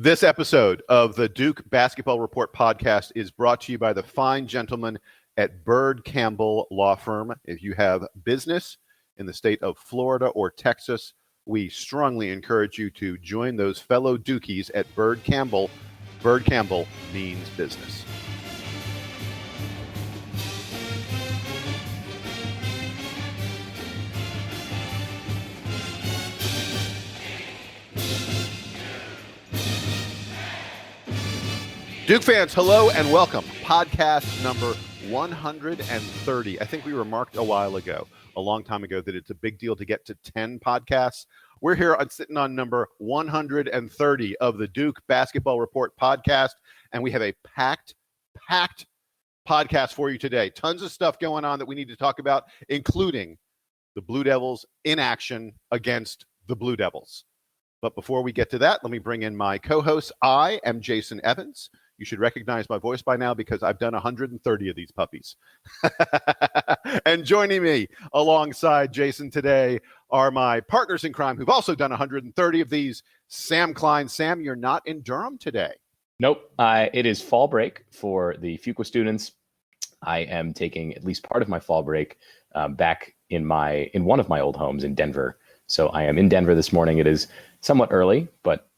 This episode of the Duke Basketball Report podcast is brought to you by the fine gentlemen at Bird Campbell Law Firm. If you have business in the state of Florida or Texas, we strongly encourage you to join those fellow Dukies at Bird Campbell. Bird Campbell means business. Duke fans, hello and welcome. Podcast number 130. I think we remarked a long time ago, that it's a big deal to get to 10 podcasts. We're here sitting on number 130 of the Duke Basketball Report podcast, and we have a packed podcast for you today. Tons of stuff going on that we need to talk about, including the Blue Devils in action against the Blue Devils. But before we get to that, let me bring in my co-host. I am Jason Evans. You should recognize my voice by now because I've done 130 of these puppies. And joining me alongside Jason today are my partners in crime who've also done 130 of these. Sam Klein. Sam, you're not in Durham today. Nope. It is fall break for the Fuqua students. I am taking at least part of my fall break back in one of my old homes in Denver. So I am in Denver this morning. It is somewhat early, but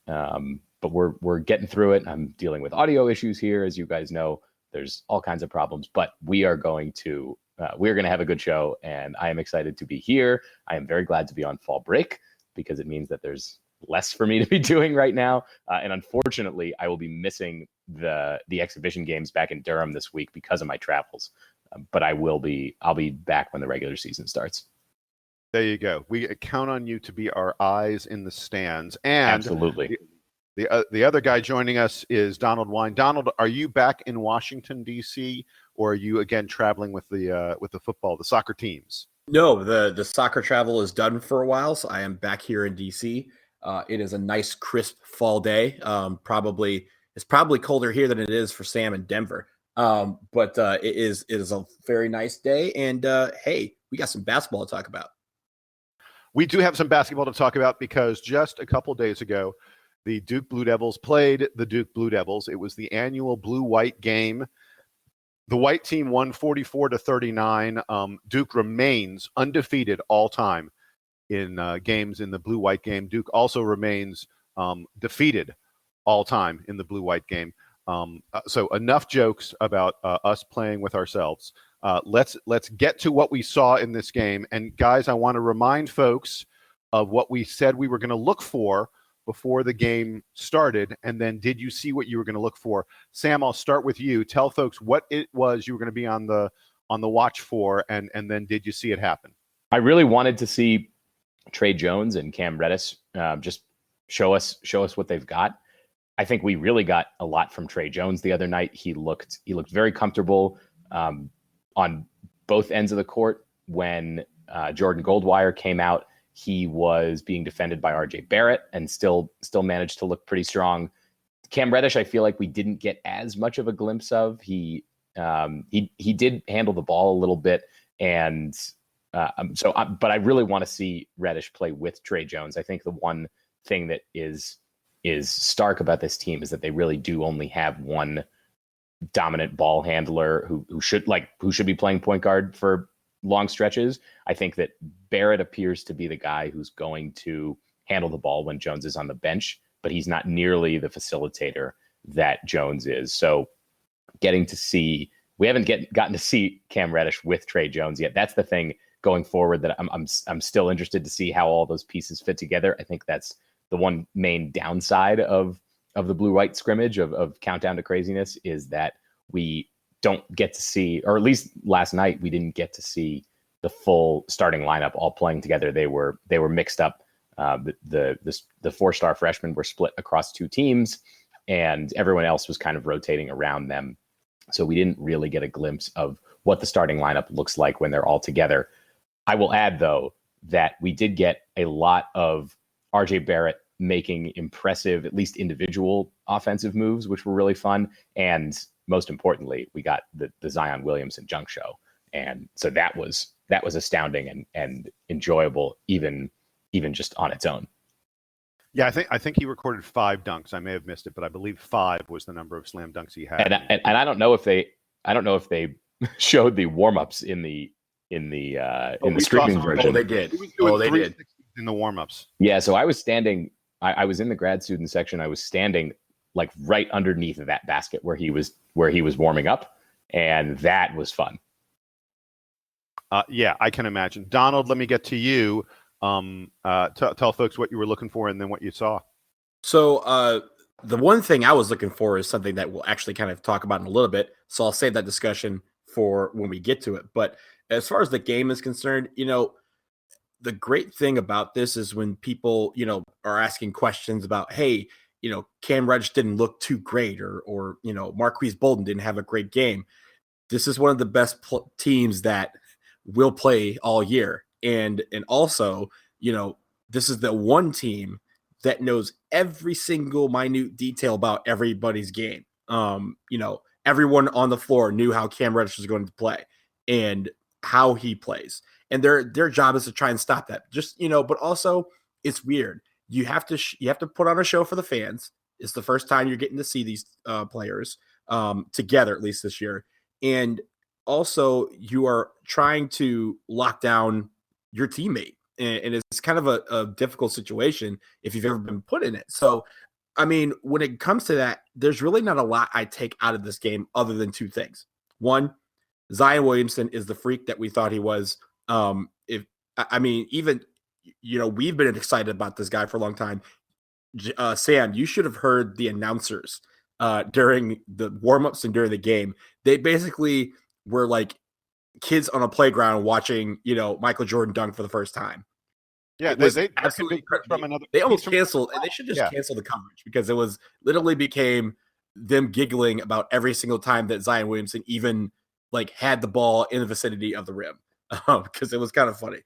we're getting through it. I'm dealing with audio issues here. As you guys know, there's all kinds of problems, but we are going to have a good show, and I am excited to be here. I am very glad to be on fall break because it means that there's less for me to be doing right now. And unfortunately, I will be missing the exhibition games back in Durham this week because of my travels. But I'll be back when the regular season starts. There you go. We count on you to be our eyes in the stands. And absolutely. The other guy joining us is Donald Wine. Donald, are you back in Washington, D.C., or are you again traveling with the football, the soccer teams? No, the soccer travel is done for a while, so I am back here in D.C. It is a nice, crisp fall day. It's probably colder here than it is for Sam in Denver. But it is a very nice day. And hey, we got some basketball to talk about. We do have some basketball to talk about because just a couple days ago, the Duke Blue Devils played the Duke Blue Devils. It was the annual blue-white game. The white team won 44-39. Duke remains undefeated all time in games in the blue-white game. Duke also remains defeated all time in the blue-white game. So enough jokes about us playing with ourselves. Let's get to what we saw in this game. And guys, I want to remind folks of what we said we were going to look for before the game started. And then did you see what you were going to look for? Sam, I'll start with you. Tell folks what it was you were going to be on the watch for, and then did you see it happen? I really wanted to see Tre Jones and Cam Reddish just show us what they've got. I think we really got a lot from Tre Jones the other night. He looked very comfortable on both ends of the court. When Jordan Goldwire came out, he was being defended by RJ Barrett and still managed to look pretty strong. Cam Reddish, I feel like we didn't get as much of a glimpse of. He did handle the ball a little bit, and but I really want to see Reddish play with Tre Jones. I think the one thing that is stark about this team is that they really do only have one dominant ball handler who should be playing point guard for long stretches. I think that Barrett appears to be the guy who's going to handle the ball when Jones is on the bench, but he's not nearly the facilitator that Jones is. So we haven't gotten to see Cam Reddish with Tre Jones yet. That's the thing going forward that I'm still interested to see how all those pieces fit together. I think that's the one main downside of the blue-white scrimmage of Countdown to Craziness is that we don't get to see, or at least last night, we didn't get to see the full starting lineup all playing together. They were mixed up. The 4-star freshmen were split across two teams, and everyone else was kind of rotating around them. So we didn't really get a glimpse of what the starting lineup looks like when they're all together. I will add, though, that we did get a lot of RJ Barrett making impressive, at least individual offensive moves, which were really fun. And most importantly, we got the Zion Williamson junk show. And so that was astounding and enjoyable, even just on its own. Yeah, I think he recorded 5 dunks. I may have missed it, but I believe 5 was the number of slam dunks he had. And I don't know if they showed the warm-ups in the streaming version. Oh, they did. He was doing they 360s did in the warm-ups. Yeah, so I was standing. I was in the grad student section. I was standing like right underneath that basket where he was warming up, and that was fun. Yeah, I can imagine. Donald, let me get to you. Tell folks what you were looking for and then what you saw. So the one thing I was looking for is something that we'll actually kind of talk about in a little bit. So I'll save that discussion for when we get to it. But as far as the game is concerned, the great thing about this is when people, are asking questions about, hey, Cam Reddish didn't look too great or Marquise Bolden didn't have a great game. This is one of the best teams that will play all year. And also, this is the one team that knows every single minute detail about everybody's game. Everyone on the floor knew how Cam Reddish was going to play and how he plays. And their job is to try and stop that. But also it's weird. You have to put on a show for the fans. It's the first time you're getting to see these players together, at least this year. And also you are trying to lock down your teammate. And it's kind of a difficult situation if you've ever been put in it. So, I mean, when it comes to that, there's really not a lot I take out of this game other than 2 things. One, Zion Williamson is the freak that we thought he was. We've been excited about this guy for a long time. Sam, you should have heard the announcers during the warm-ups and during the game. They basically were like kids on a playground watching, Michael Jordan dunk for the first time. Yeah, they absolutely from another. They almost canceled, and they should just cancel the coverage because it was literally became them giggling about every single time that Zion Williamson even had the ball in the vicinity of the rim because it was kind of funny.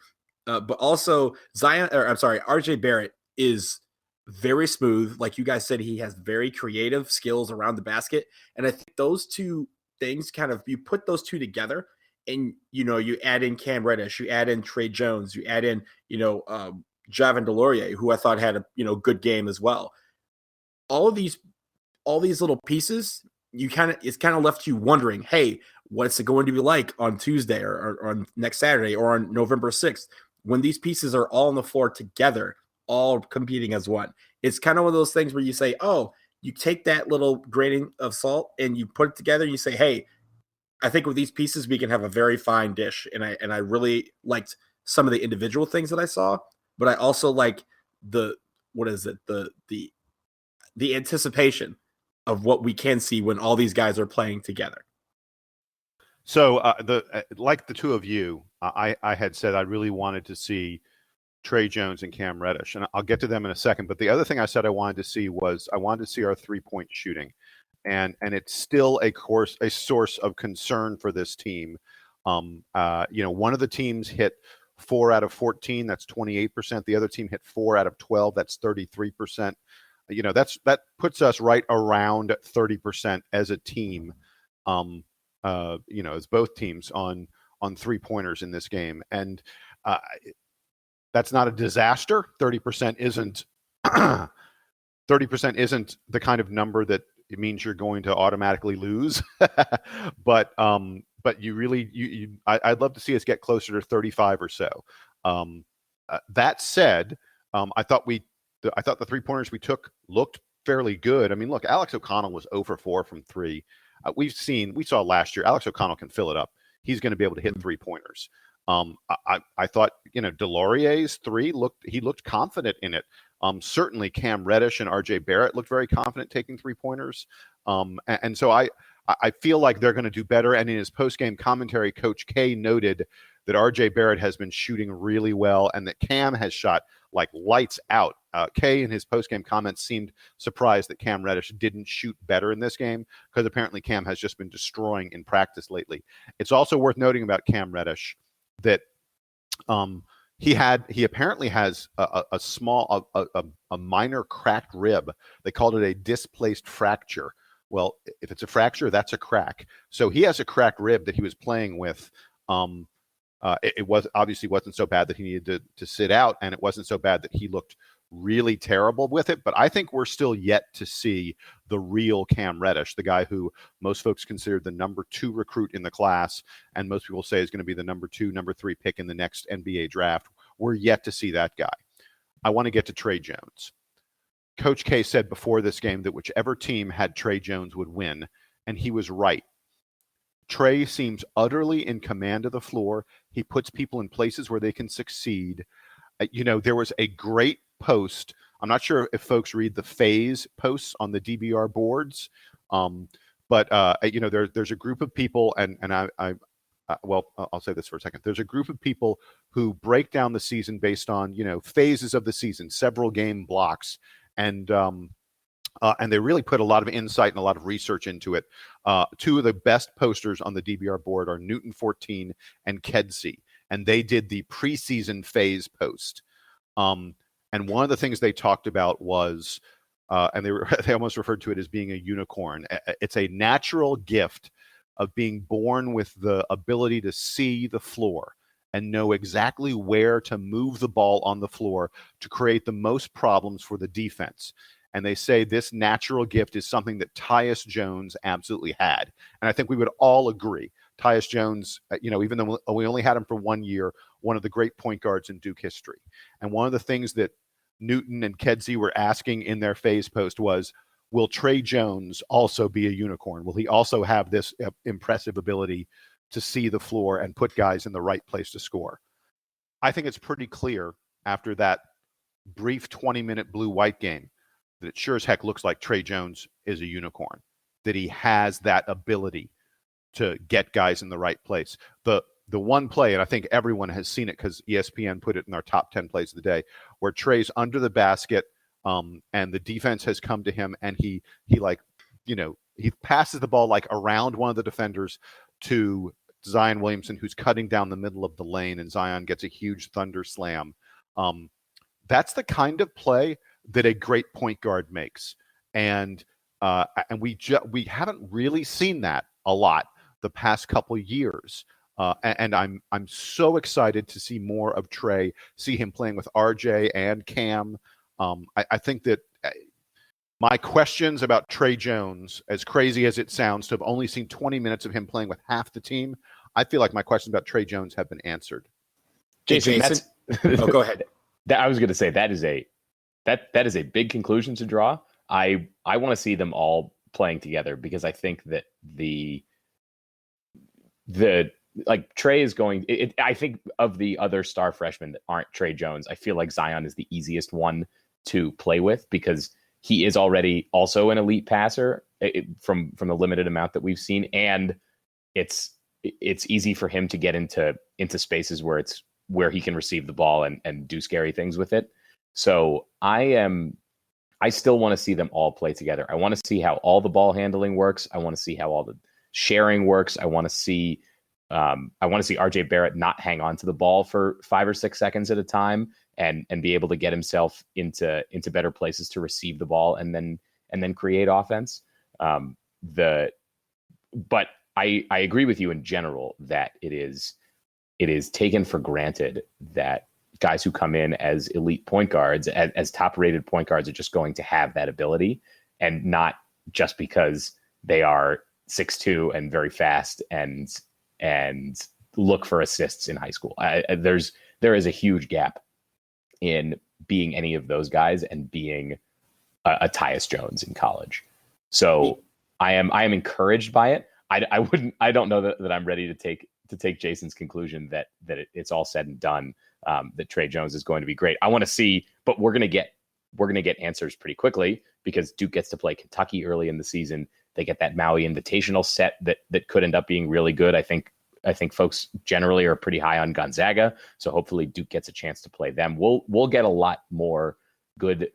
But also RJ Barrett is very smooth. Like you guys said, he has very creative skills around the basket, and I think those 2 things you put those 2 together. And, you add in Cam Reddish, you add in Tre Jones, you add in, Javin DeLaurier, who I thought had a, good game as well. All these little pieces, it's kind of left you wondering, hey, what's it going to be like on Tuesday or on next Saturday or on November 6th when these pieces are all on the floor together, all competing as one. It's kind of one of those things where you say, oh, you take that little grain of salt and you put it together and you say, hey, I think with these pieces, we can have a very fine dish. And I really liked some of the individual things that I saw, but I also like the anticipation of what we can see when all these guys are playing together. So like the 2 of you, I had said I really wanted to see Tre Jones and Cam Reddish, and I'll get to them in a second. But the other thing I said I wanted to see was I wanted to see our 3-point shooting. And it's still a source of concern for this team. One of the teams hit 4 out of 14, that's 28%. The other team hit 4 out of 12, that's 33%. That puts us right around 30% as a team. As both teams on 3-pointers in this game, and that's not a disaster. 30% isn't 30% isn't the kind of number that it means you're going to automatically lose. but you really, I'd love to see us get closer to 35 or so. That said, I thought the 3-pointers we took looked fairly good. I mean, look, Alex O'Connell was 0 for 4 from 3. We saw last year, Alex O'Connell can fill it up. He's going to be able to hit 3-pointers. I thought, DeLaurier's 3 looked confident in it. Certainly Cam Reddish and RJ Barrett looked very confident taking 3-pointers. And so I feel like they're going to do better. And in his post-game commentary, Coach K noted that RJ Barrett has been shooting really well and that Cam has shot like lights out. K in his post-game comments seemed surprised that Cam Reddish didn't shoot better in this game because apparently Cam has just been destroying in practice lately. It's also worth noting about Cam Reddish that he apparently has a small, minor cracked rib. They called it a displaced fracture. Well, if it's a fracture, that's a crack. So he has a cracked rib that he was playing with. It was obviously wasn't so bad that he needed to sit out, and it wasn't so bad that he looked really terrible with it, but I think we're still yet to see the real Cam Reddish, the guy who most folks consider the number 2 recruit in the class, and most people say is going to be the number 2, number 3 pick in the next NBA draft. We're yet to see that guy. I want to get to Tre Jones. Coach K said before this game that whichever team had Tre Jones would win, and he was right. Tre seems utterly in command of the floor. He puts people in places where they can succeed. There was a great post. I'm not sure if folks read the phase posts on the DBR boards, but there's a group of people, and I'll say this for a second. There's a group of people who break down the season based on phases of the season, several game blocks, and they really put a lot of insight and a lot of research into it. 2 of the best posters on the DBR board are Newton 14 and Kedzie, and they did the preseason phase post. And one of the things they talked about was, and they almost referred to it as being a unicorn. It's a natural gift of being born with the ability to see the floor and know exactly where to move the ball on the floor to create the most problems for the defense. And they say this natural gift is something that Tyus Jones absolutely had. And I think we would all agree. Tyus Jones, even though we only had him for 1 year, one of the great point guards in Duke history. And one of the things that Newton and Kedzie were asking in their phase post was, will Tre Jones also be a unicorn? Will he also have this impressive ability to see the floor and put guys in the right place to score? I think it's pretty clear after that brief 20-minute blue-white game that it sure as heck looks like Tre Jones is a unicorn, that he has that ability to get guys in the right place. The one play, and I think everyone has seen it because ESPN put it in our top 10 plays of the day, where Tre's under the basket and the defense has come to him, and he passes the ball like around one of the defenders to Zion Williamson, who's cutting down the middle of the lane, and Zion gets a huge thunder slam. That's the kind of play that a great point guard makes, and we haven't really seen that a lot the past couple years. And I'm so excited to see more of Tre, see him playing with RJ and Cam. I think that my questions about Tre Jones, as crazy as it sounds to have only seen 20 minutes of him playing with half the team, I feel like my questions about Tre Jones have been answered. Jason, oh, go ahead. I was going to say that is a big conclusion to draw. I want to see them all playing together because I think that the Tre is going. I think of the other star freshmen that aren't Tre Jones, I feel like Zion is the easiest one to play with because he is already also an elite passer from the limited amount that we've seen, and it's easy for him to get into spaces where he can receive the ball and do scary things with it. So I still want to see them all play together. I want to see how all the ball handling works. I want to see how all the sharing works. I want to see RJ Barrett not hang on to the ball for 5 or 6 seconds at a time and be able to get himself into better places to receive the ball and then create offense. But I agree with you in general that it is taken for granted that guys who come in as elite point guards, as top rated point guards, are just going to have that ability, and not just because they are 6'2" and very fast and look for assists in high school. There is a huge gap in being any of those guys and being a Tyus Jones in college. So I am encouraged by it. I don't know that I'm ready to take Jason's conclusion that it's all said and done, that Tre Jones is going to be great. I want to see, but we're going to get answers pretty quickly because Duke gets to play Kentucky early in the season. They get that Maui Invitational set that could end up being really good. I think folks generally are pretty high on Gonzaga, so hopefully Duke gets a chance to play them. We'll get a lot more good,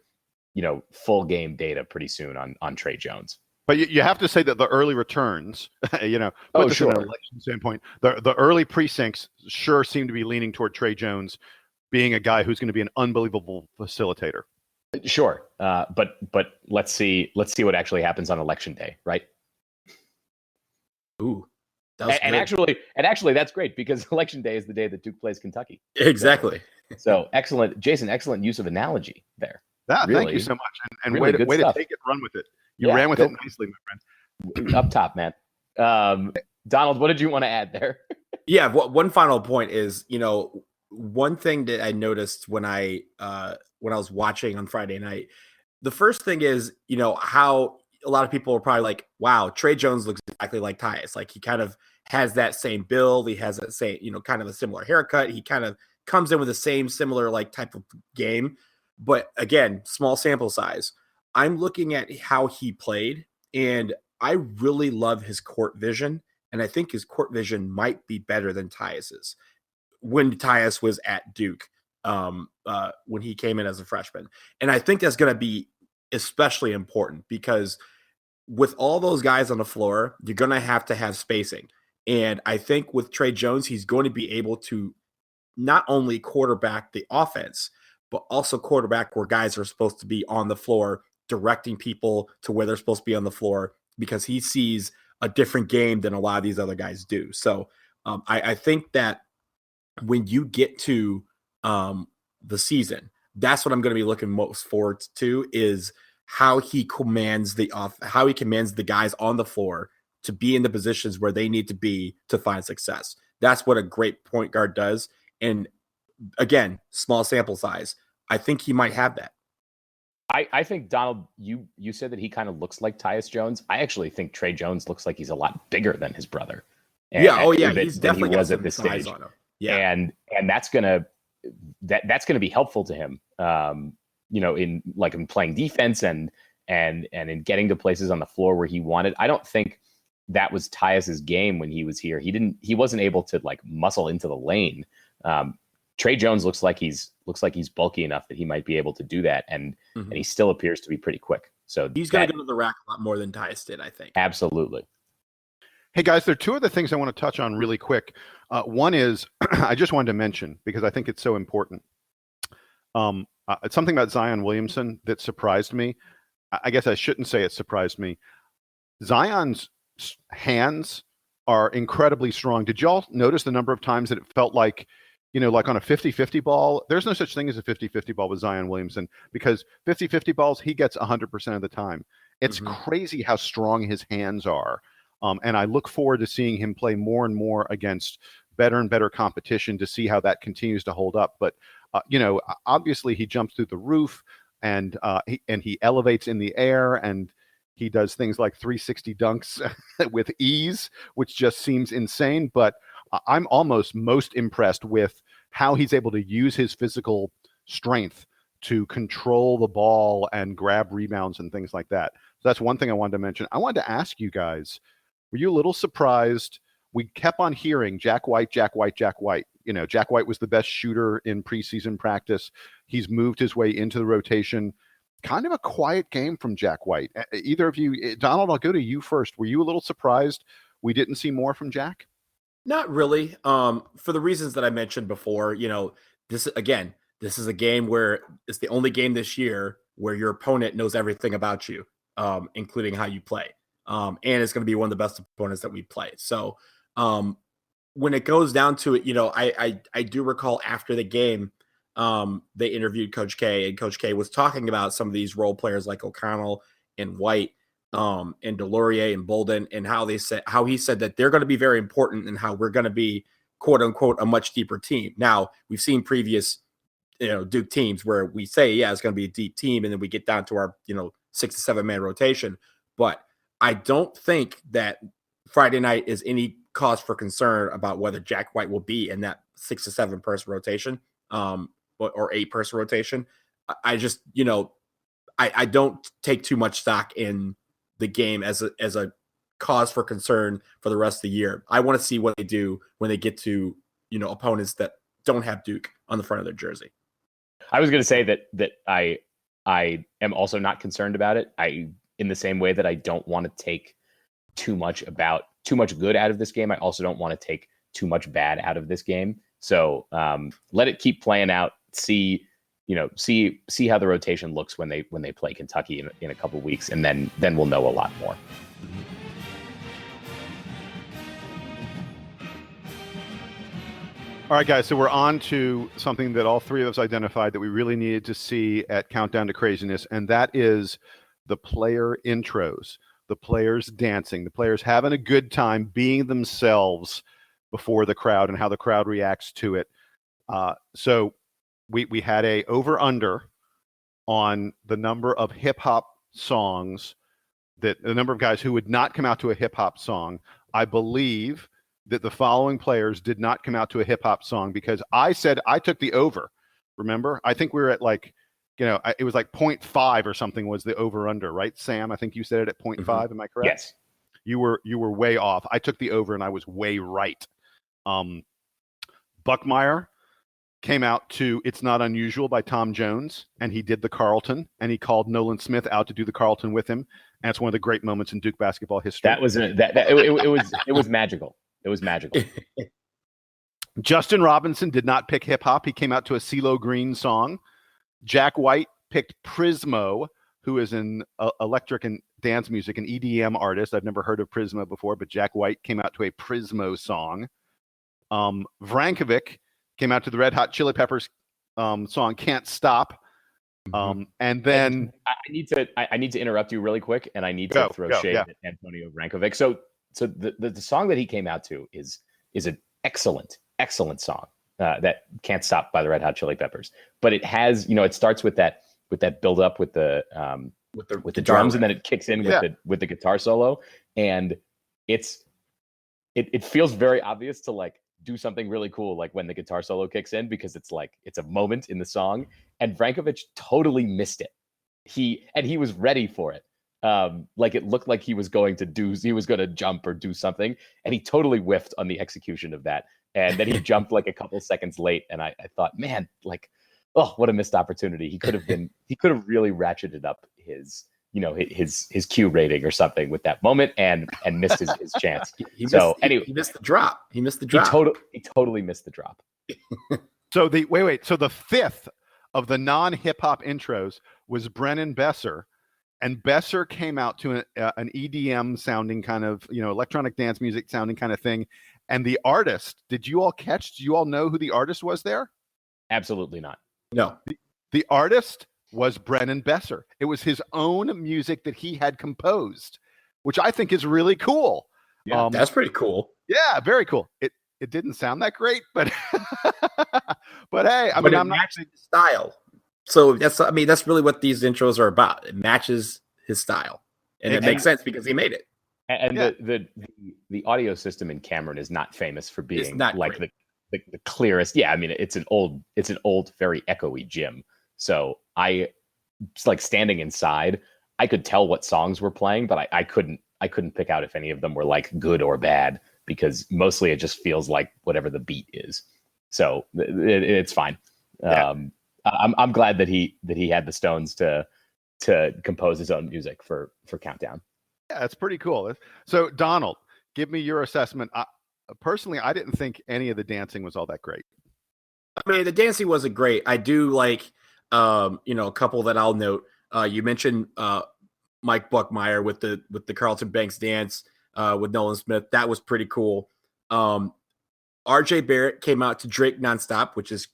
full game data pretty soon on Tre Jones. But you have to say that the early returns, from an election standpoint, the early precincts sure seem to be leaning toward Tre Jones being a guy who's going to be an unbelievable facilitator. Sure, but let's see what actually happens on election day, right? Ooh, and actually, that's great because election day is the day that Duke plays Kentucky. Exactly. So excellent, Jason. Excellent use of analogy there. Thank you so much. And really way to stuff. take it, run with it. You ran with it nicely, my friend. Up top, man. Donald, what did you want to add there? Yeah, one final point is, one thing that I noticed when I was watching on Friday night, the first thing is, how a lot of people are probably like, wow, Tre Jones looks exactly like Tyus. Like, he kind of has that same build. He has that same, kind of a similar haircut. He kind of comes in with the same similar like type of game. But again, small sample size. I'm looking at how he played, and I really love his court vision. And I think his court vision might be better than Tyus's when Tyus was at Duke, when he came in as a freshman. And I think that's going to be especially important because with all those guys on the floor, you're going to have spacing. And I think with Tre Jones, he's going to be able to not only quarterback the offense, but also quarterback where guys are supposed to be on the floor, directing people to where they're supposed to be on the floor, because he sees a different game than a lot of these other guys do. So I think that when you get to the season, that's what I'm going to be looking most forward to, is how he commands the guys on the floor to be in the positions where they need to be to find success. That's what a great point guard does. And again, small sample size. I think he might have that. I think, Donald, you said that he kind of looks like Tyus Jones. I actually think Tre Jones looks like he's a lot bigger than his brother. He's definitely got some at this size stage on him. Yeah, and that's gonna be helpful to him. In playing defense and in getting to places on the floor where he wanted. I don't think that was Tyus's game when he was here. He wasn't able to like muscle into the lane. Tre Jones looks like he's bulky enough that he might be able to do that, and he still appears to be pretty quick. So he's going to go to the rack a lot more than Tyus did, I think. Absolutely. Hey guys, there are two other things I want to touch on really quick. One is I just wanted to mention because I think it's so important. It's something about Zion Williamson that surprised me. I guess I shouldn't say it surprised me. Zion's hands are incredibly strong. Did y'all notice the number of times that it felt like, like on a 50-50 ball? There's no such thing as a 50-50 ball with Zion Williamson, because 50-50 balls, he gets 100% of the time. It's crazy how strong his hands are. And I look forward to seeing him play more and more against better and better competition to see how that continues to hold up. But, obviously he jumps through the roof and he elevates in the air, and he does things like 360 dunks with ease, which just seems insane. But I'm almost most impressed with how he's able to use his physical strength to control the ball and grab rebounds and things like that. So that's one thing I wanted to mention. I wanted to ask you guys, were you a little surprised? We kept on hearing Jack White, Jack White, Jack White. Jack White was the best shooter in preseason practice. He's moved his way into the rotation. Kind of a quiet game from Jack White. Either of you, Donald, I'll go to you first. Were you a little surprised we didn't see more from Jack? Not really. For the reasons that I mentioned before, this is a game where it's the only game this year where your opponent knows everything about you, including how you play. And it's going to be one of the best opponents that we play. So when it goes down to it, I do recall after the game, they interviewed Coach K, and Coach K was talking about some of these role players like O'Connell and White, and Delorier and Bolden, and how he said that they're going to be very important and how we're going to be, quote unquote, a much deeper team. Now, we've seen previous, Duke teams where we say, yeah, it's going to be a deep team, and then we get down to our, 6 to 7 man rotation. But I don't think that Friday night is any cause for concern about whether Jack White will be in that 6 to 7 person rotation, or 8 person rotation. I just, I don't take too much stock in the game as a cause for concern for the rest of the year. I want to see what they do when they get to, opponents that don't have Duke on the front of their jersey. I was going to say that I am also not concerned about it. In the same way that I don't want to take too much good out of this game, I also don't want to take too much bad out of this game. So let it keep playing out. See how the rotation looks when they play Kentucky in a couple of weeks, and then we'll know a lot more. All right, guys, so we're on to something that all three of us identified that we really needed to see at Countdown to Craziness, and that is the player intros, the players dancing, the players having a good time being themselves before the crowd and how the crowd reacts to it. So we had a over-under on the number of hip-hop songs, that the number of guys who would not come out to a hip-hop song. I believe that the following players did not come out to a hip hop song because I said I took the over. Remember? I think we were at like, it was like 0.5 or something was the over under, right? Sam, I think you said it at 0.5. Mm-hmm. Am I correct? Yes. You were way off. I took the over and I was way right. Buckmeyer came out to "It's Not Unusual" by Tom Jones, and he did the Carlton, and he called Nolan Smith out to do the Carlton with him. And it's one of the great moments in Duke basketball history. That was it was magical. It was magical. Justin Robinson did not pick hip hop. He came out to a CeeLo Green song. Jack White picked Prismo, who is an electric and dance music, an EDM artist. I've never heard of Prismo before, but Jack White came out to a Prismo song. Vrankovic came out to the Red Hot Chili Peppers song "Can't Stop." And then I need to interrupt you really quick, and I need to throw shade at Antonio Vrankovic. So the song that he came out to is an excellent song, that "Can't Stop" by the Red Hot Chili Peppers. But it has, it starts with that build up with the drums, and then it kicks in with the guitar solo, and it feels very obvious to like do something really cool like when the guitar solo kicks in, because it's a moment in the song, and Vrankovic totally missed it. He was ready for it. Like it looked like he was going to jump or do something, and he totally whiffed on the execution of that. And then he jumped like a couple seconds late, and I thought, man, like, oh, what a missed opportunity. He could have really ratcheted up his Q rating or something with that moment, and missed his chance. He missed the drop. He totally missed the drop. So so the fifth of the non-hip hop intros was Brennan Besser. And Besser came out to an EDM sounding kind of, electronic dance music sounding kind of thing. And the artist, do you all know who the artist was there? Absolutely not. No. The artist was Brennan Besser. It was his own music that he had composed, which I think is really cool. Yeah, that's pretty cool. Yeah, very cool. It didn't sound that great, but but hey, I'm not matching the style. So that's really what these intros are about. It matches his style, and it makes sense because he made it. And the audio system in Cameron is not famous for being like the clearest. Yeah, I mean it's an old very echoey gym. So it's like standing inside, I could tell what songs were playing, but I couldn't pick out if any of them were like good or bad, because mostly it just feels like whatever the beat is. So it's fine. Yeah. I'm glad that he had the stones to compose his own music for Countdown. Yeah, it's pretty cool. So Donald, give me your assessment. Personally, I didn't think any of the dancing was all that great. I mean, the dancing wasn't great. I do like, a couple that I'll note. You mentioned Mike Buckmeyer with the Carlton Banks dance with Nolan Smith. That was pretty cool. RJ Barrett came out to Drake Nonstop, which is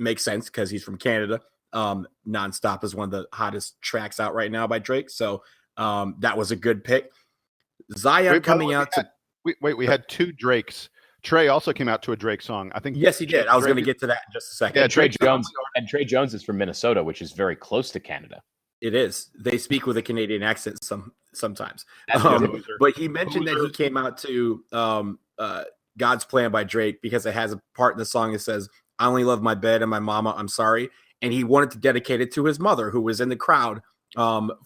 makes sense because he's from Canada. Nonstop is one of the hottest tracks out right now by Drake. So that was a good pick. Zion coming out to... We had two Drakes. Trey also came out to a Drake song, I think. Yes, he did. I was going to get to that in just a second. Yeah, Tre Jones is from Minnesota, which is very close to Canada. It is. They speak with a Canadian accent sometimes. But he mentioned that he came out to God's Plan by Drake because it has a part in the song that says, "I only love my bed and my mama, I'm sorry." And he wanted to dedicate it to his mother, who was in the crowd,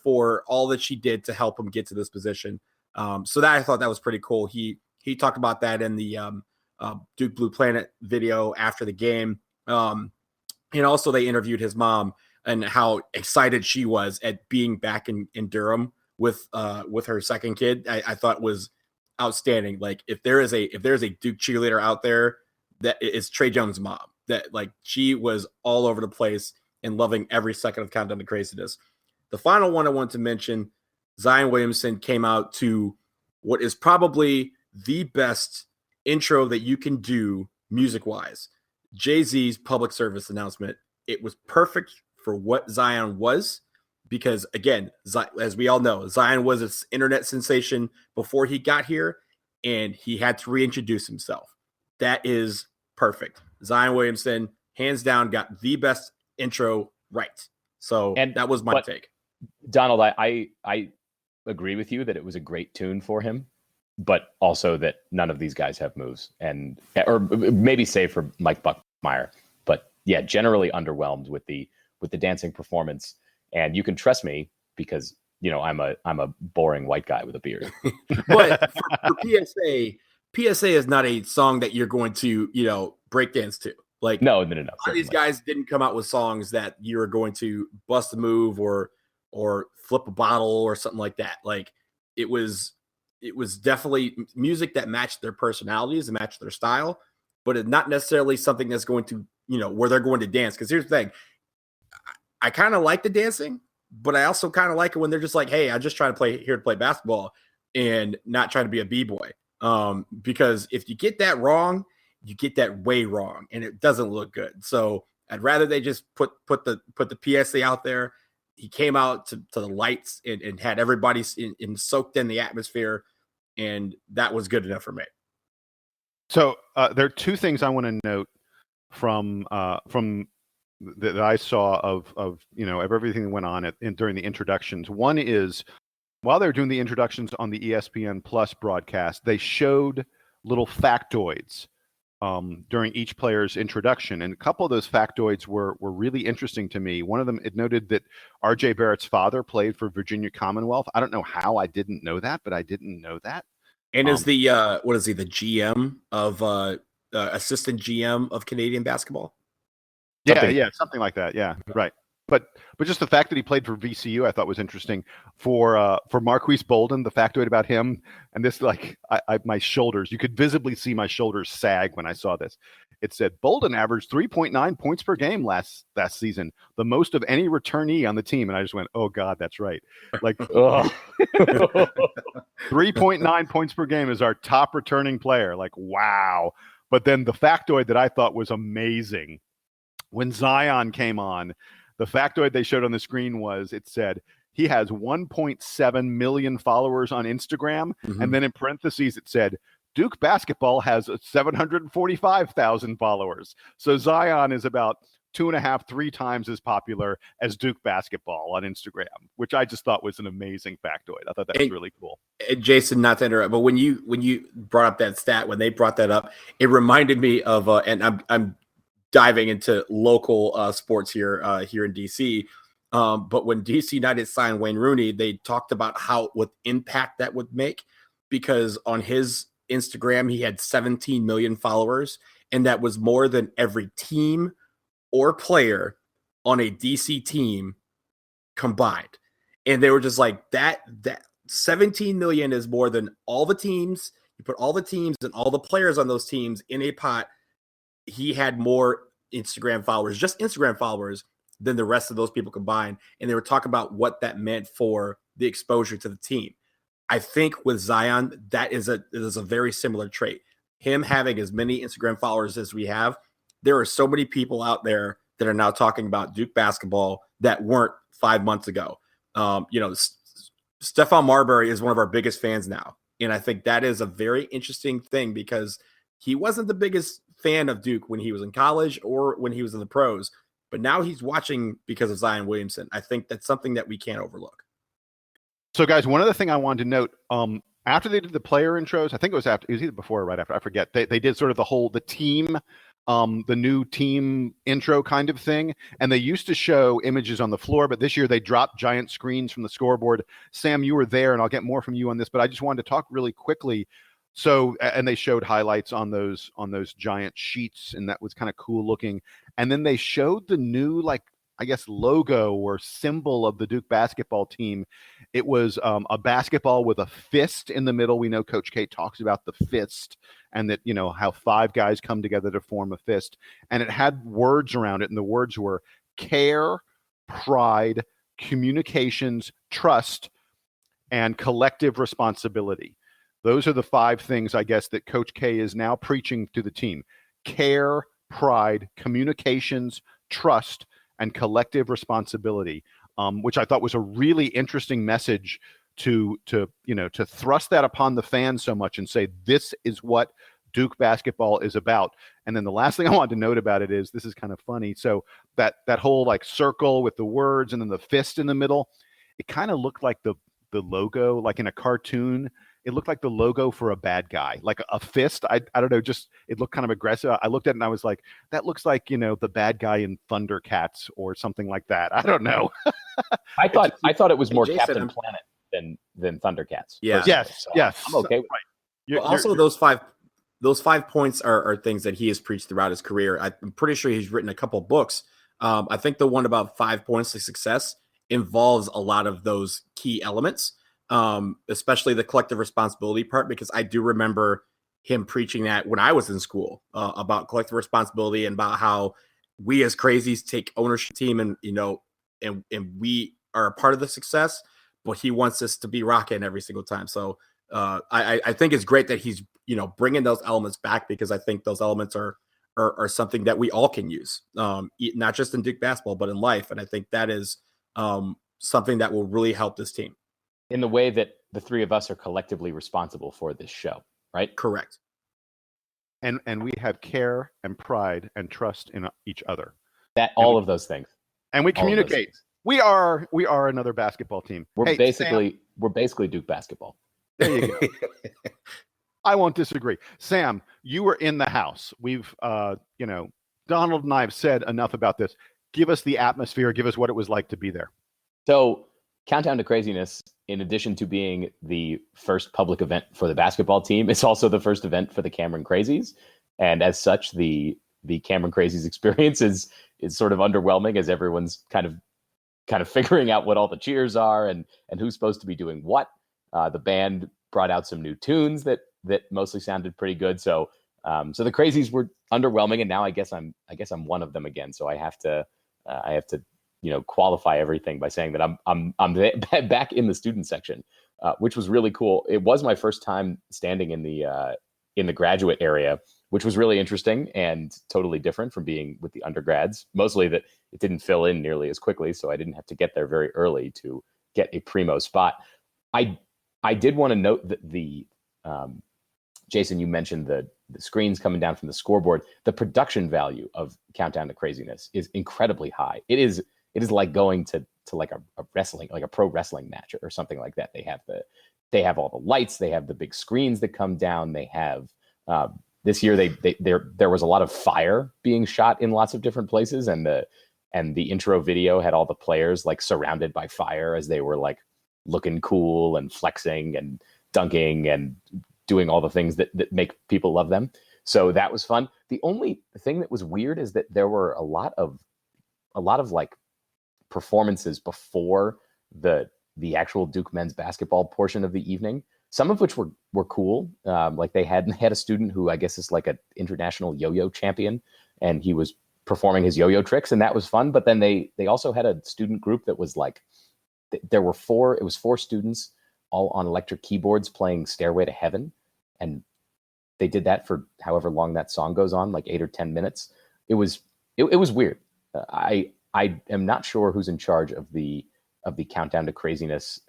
for all that she did to help him get to this position. So that I thought that was pretty cool. He talked about that in the Duke Blue Planet video after the game. And also they interviewed his mom and how excited she was at being back in Durham with her second kid. I thought was outstanding. Like if there's a Duke cheerleader out there, that is Tre Jones' mom. That like she was all over the place and loving every second of Countdown to Craziness. The final one I want to mention, Zion Williamson came out to what is probably the best intro that you can do music-wise. Jay-Z's public service announcement, it was perfect for what Zion was, because, again, as we all know, Zion was an internet sensation before he got here, and he had to reintroduce himself. That is perfect. Zion Williamson, hands down, got the best intro right. So that was my take. Donald, I agree with you that it was a great tune for him, but also that none of these guys have moves, or maybe save for Mike Buckmeyer. But yeah, generally underwhelmed with the dancing performance. And you can trust me because I'm a boring white guy with a beard. But for PSA is not a song that you're going to breakdance to. Like, no. A lot of these guys didn't come out with songs that you're going to bust a move or flip a bottle or something like that. Like, it was definitely music that matched their personalities and matched their style, but it's not necessarily something that's going to, where they're going to dance. Because here's the thing. I kind of like the dancing, but I also kind of like it when they're just like, hey, I'm just trying to play basketball and not trying to be a b-boy. Because if you get that wrong, you get that way wrong, and it doesn't look good. So I'd rather they just put the PSA out there. He came out to the lights and had everybody in soaked in the atmosphere, and that was good enough for me. So there are two things I want to note from that I saw of everything that went on during the introductions. One is, while they were doing the introductions on the ESPN Plus broadcast, they showed little factoids during each player's introduction. And a couple of those factoids were really interesting to me. One of them, it noted that R.J. Barrett's father played for Virginia Commonwealth. I don't know how I didn't know that, but I didn't know that. And is the what is he, the GM of assistant GM of Canadian basketball? Something like that. Yeah, right. But just the fact that he played for VCU, I thought was interesting. For Marquise Bolden, the factoid about him, and this, like, my shoulders, you could visibly see my shoulders sag when I saw this. It said Bolden averaged 3.9 points per game last season, the most of any returnee on the team. And I just went, oh God, that's right. Like, 3.9 points per game is our top returning player. Like, wow. But then the factoid that I thought was amazing, when Zion came on, the factoid they showed on the screen was, it said he has 1.7 million followers on Instagram. Mm-hmm. And then in parentheses, it said Duke basketball has 745,000 followers. So Zion is about 2.5, 3 times as popular as Duke basketball on Instagram, which I just thought was an amazing factoid. I thought that was really cool. And Jason, not to interrupt, but when you brought up that stat, when they brought that up, it reminded me of, and I'm diving into local sports here in DC. But when DC United signed Wayne Rooney, they talked about what impact that would make, because on his Instagram, he had 17 million followers, and that was more than every team or player on a DC team combined. And they were just like, that 17 million is more than all the teams. You put all the teams and all the players on those teams in a pot. He had more Instagram followers, just Instagram followers, than the rest of those people combined. And they were talking about what that meant for the exposure to the team. I think with Zion, that is a very similar trait. Him having as many Instagram followers as we have, there are so many people out there that are now talking about Duke basketball that weren't 5 months ago. Stephon Marbury is one of our biggest fans now. And I think that is a very interesting thing, because he wasn't the biggest fan of Duke when he was in college or when he was in the pros, but now he's watching because of Zion Williamson. I think that's something that we can't overlook. So guys, one other thing I wanted to note, after they did the player intros, I think it was either before or right after, I forget, they did sort of the team, the new team intro kind of thing. And they used to show images on the floor, but this year they dropped giant screens from the scoreboard. Sam, you were there, and I'll get more from you on this, but I just wanted to talk really quickly. So, and they showed highlights on those giant sheets, and that was kind of cool looking. And then they showed the new, like, I guess, logo or symbol of the Duke basketball team. It was a basketball with a fist in the middle. We know Coach K talks about the fist, and that, how 5 guys come together to form a fist. And it had words around it, and the words were care, pride, communications, trust, and collective responsibility. Those are the 5 things, I guess, that Coach K is now preaching to the team. care, pride, communications, trust, and collective responsibility, which I thought was a really interesting message to thrust that upon the fans so much and say, this is what Duke basketball is about. And then the last thing I wanted to note about it is, this is kind of funny. So that whole like circle with the words and then the fist in the middle, it kind of looked like the logo, like in a cartoon. It looked like the logo for a bad guy, like a fist. I don't know, just it looked kind of aggressive. I looked at it and I was like, that looks like, the bad guy in Thundercats or something like that. I don't know. I thought it was more Jason, Captain Planet than Thundercats. Yeah. Yes. Yes. I'm okay with Right. Also, those 5 points are things that he has preached throughout his career. I'm pretty sure he's written a couple books. I think the one about 5 points to success involves a lot of those key elements. Especially the collective responsibility part, because I do remember him preaching that when I was in school, about collective responsibility and about how we as crazies take ownership team and we are a part of the success, but he wants us to be rocking every single time. So I think it's great that he's, bringing those elements back, because I think those elements are something that we all can use, not just in Duke basketball, but in life. And I think that is something that will really help this team. in the way that the three of us are collectively responsible for this show, right? Correct. And we have care and pride and trust in each other. All of those things. And we communicate. We are another basketball team. We're basically Duke basketball. There you go. I won't disagree. Sam, you were in the house. We've Donald and I have said enough about this. Give us the atmosphere. Give us what it was like to be there. So Countdown to Craziness, in addition to being the first public event for the basketball team, it's also the first event for the Cameron Crazies. And as such, the Cameron Crazies experience is sort of underwhelming, as everyone's kind of figuring out what all the cheers are and who's supposed to be doing what. The band brought out some new tunes that mostly sounded pretty good. So the Crazies were underwhelming, and now I guess I'm one of them again. So I have to qualify everything by saying that I'm back in the student section, which was really cool. It was my first time standing in the graduate area, which was really interesting and totally different from being with the undergrads. Mostly that it didn't fill in nearly as quickly, so I didn't have to get there very early to get a primo spot. I did want to note that the Jason, you mentioned the screens coming down from the scoreboard. The production value of Countdown to Craziness is incredibly high. It is like going to like a wrestling, like a pro wrestling match or something like that. They have all the lights. They have the big screens that come down. They have this year there was a lot of fire being shot in lots of different places, and the intro video had all the players like surrounded by fire as they were like looking cool and flexing and dunking and doing all the things that make people love them. So that was fun. The only thing that was weird is that there were a lot of like performances before the actual Duke men's basketball portion of the evening, some of which were cool. Like they had a student who I guess is like an international yo-yo champion, and he was performing his yo-yo tricks, and that was fun. But then they also had a student group that was like, it was four students all on electric keyboards playing Stairway to Heaven. And they did that for however long that song goes on, like 8 or 10 minutes. It was weird. I am not sure who's in charge of the Countdown to Craziness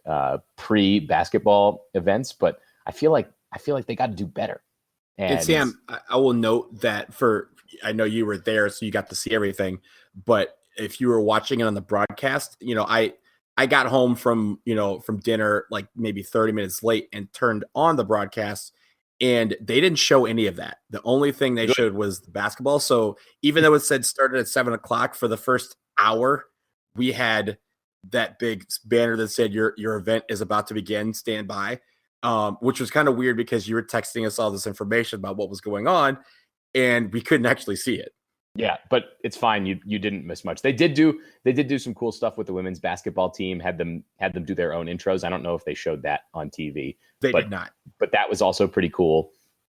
pre-basketball events, but I feel like they got to do better. And Sam, I will note that I know you were there, so you got to see everything. But if you were watching it on the broadcast, I got home from dinner like maybe 30 minutes late and turned on the broadcast, and they didn't show any of that. The only thing they showed was the basketball. So even though it said started at 7:00 for the first hour, we had that big banner that said your event is about to begin, stand by, which was kind of weird because you were texting us all this information about what was going on and we couldn't actually see it. Yeah, but it's fine. You didn't miss much. They did do some cool stuff with the women's basketball team. Had them do their own intros. I don't know if they showed that on TV. They did not. But that was also pretty cool.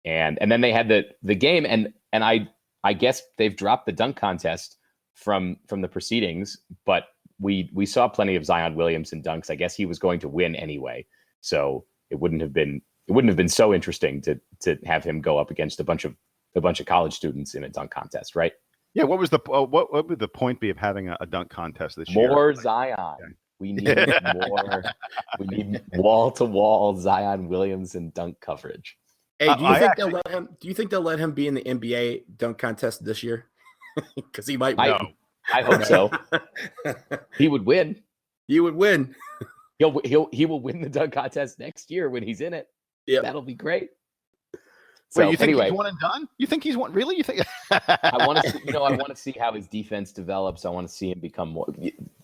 And then they had the game, and I guess they've dropped the dunk contest from the proceedings, but we saw plenty of Zion Williamson dunks. I guess he was going to win anyway, so it wouldn't have been so interesting to have him go up against a bunch of a bunch of college students in a dunk contest, right? Yeah. What would the point be of having a dunk contest this year? More Zion. Okay. We need more. We need wall-to-wall Zion Williamson dunk coverage. Hey, do you think they'll let him be in the NBA dunk contest this year? Because he might win. No. I hope so. He would win. You would win. He will win the dunk contest next year when he's in it. Yeah, that'll be great. So, Wait, you think he's one and done? You think he's one? Really? You think? I want to see how his defense develops. I want to see him become more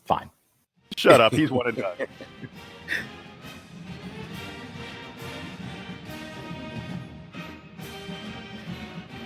fine. Shut up. He's one and done.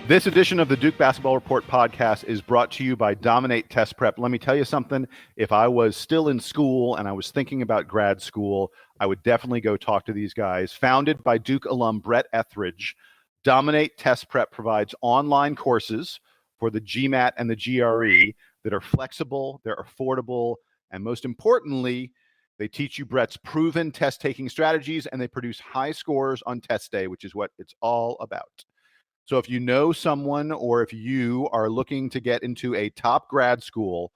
This edition of the Duke Basketball Report podcast is brought to you by Dominate Test Prep. Let me tell you something. If I was still in school and I was thinking about grad school, I would definitely go talk to these guys. Founded by Duke alum Brett Etheridge, Dominate Test Prep provides online courses for the GMAT and the GRE that are flexible, they're affordable, and most importantly, they teach you Brett's proven test-taking strategies, and they produce high scores on test day, which is what it's all about. So if you know someone or if you are looking to get into a top grad school,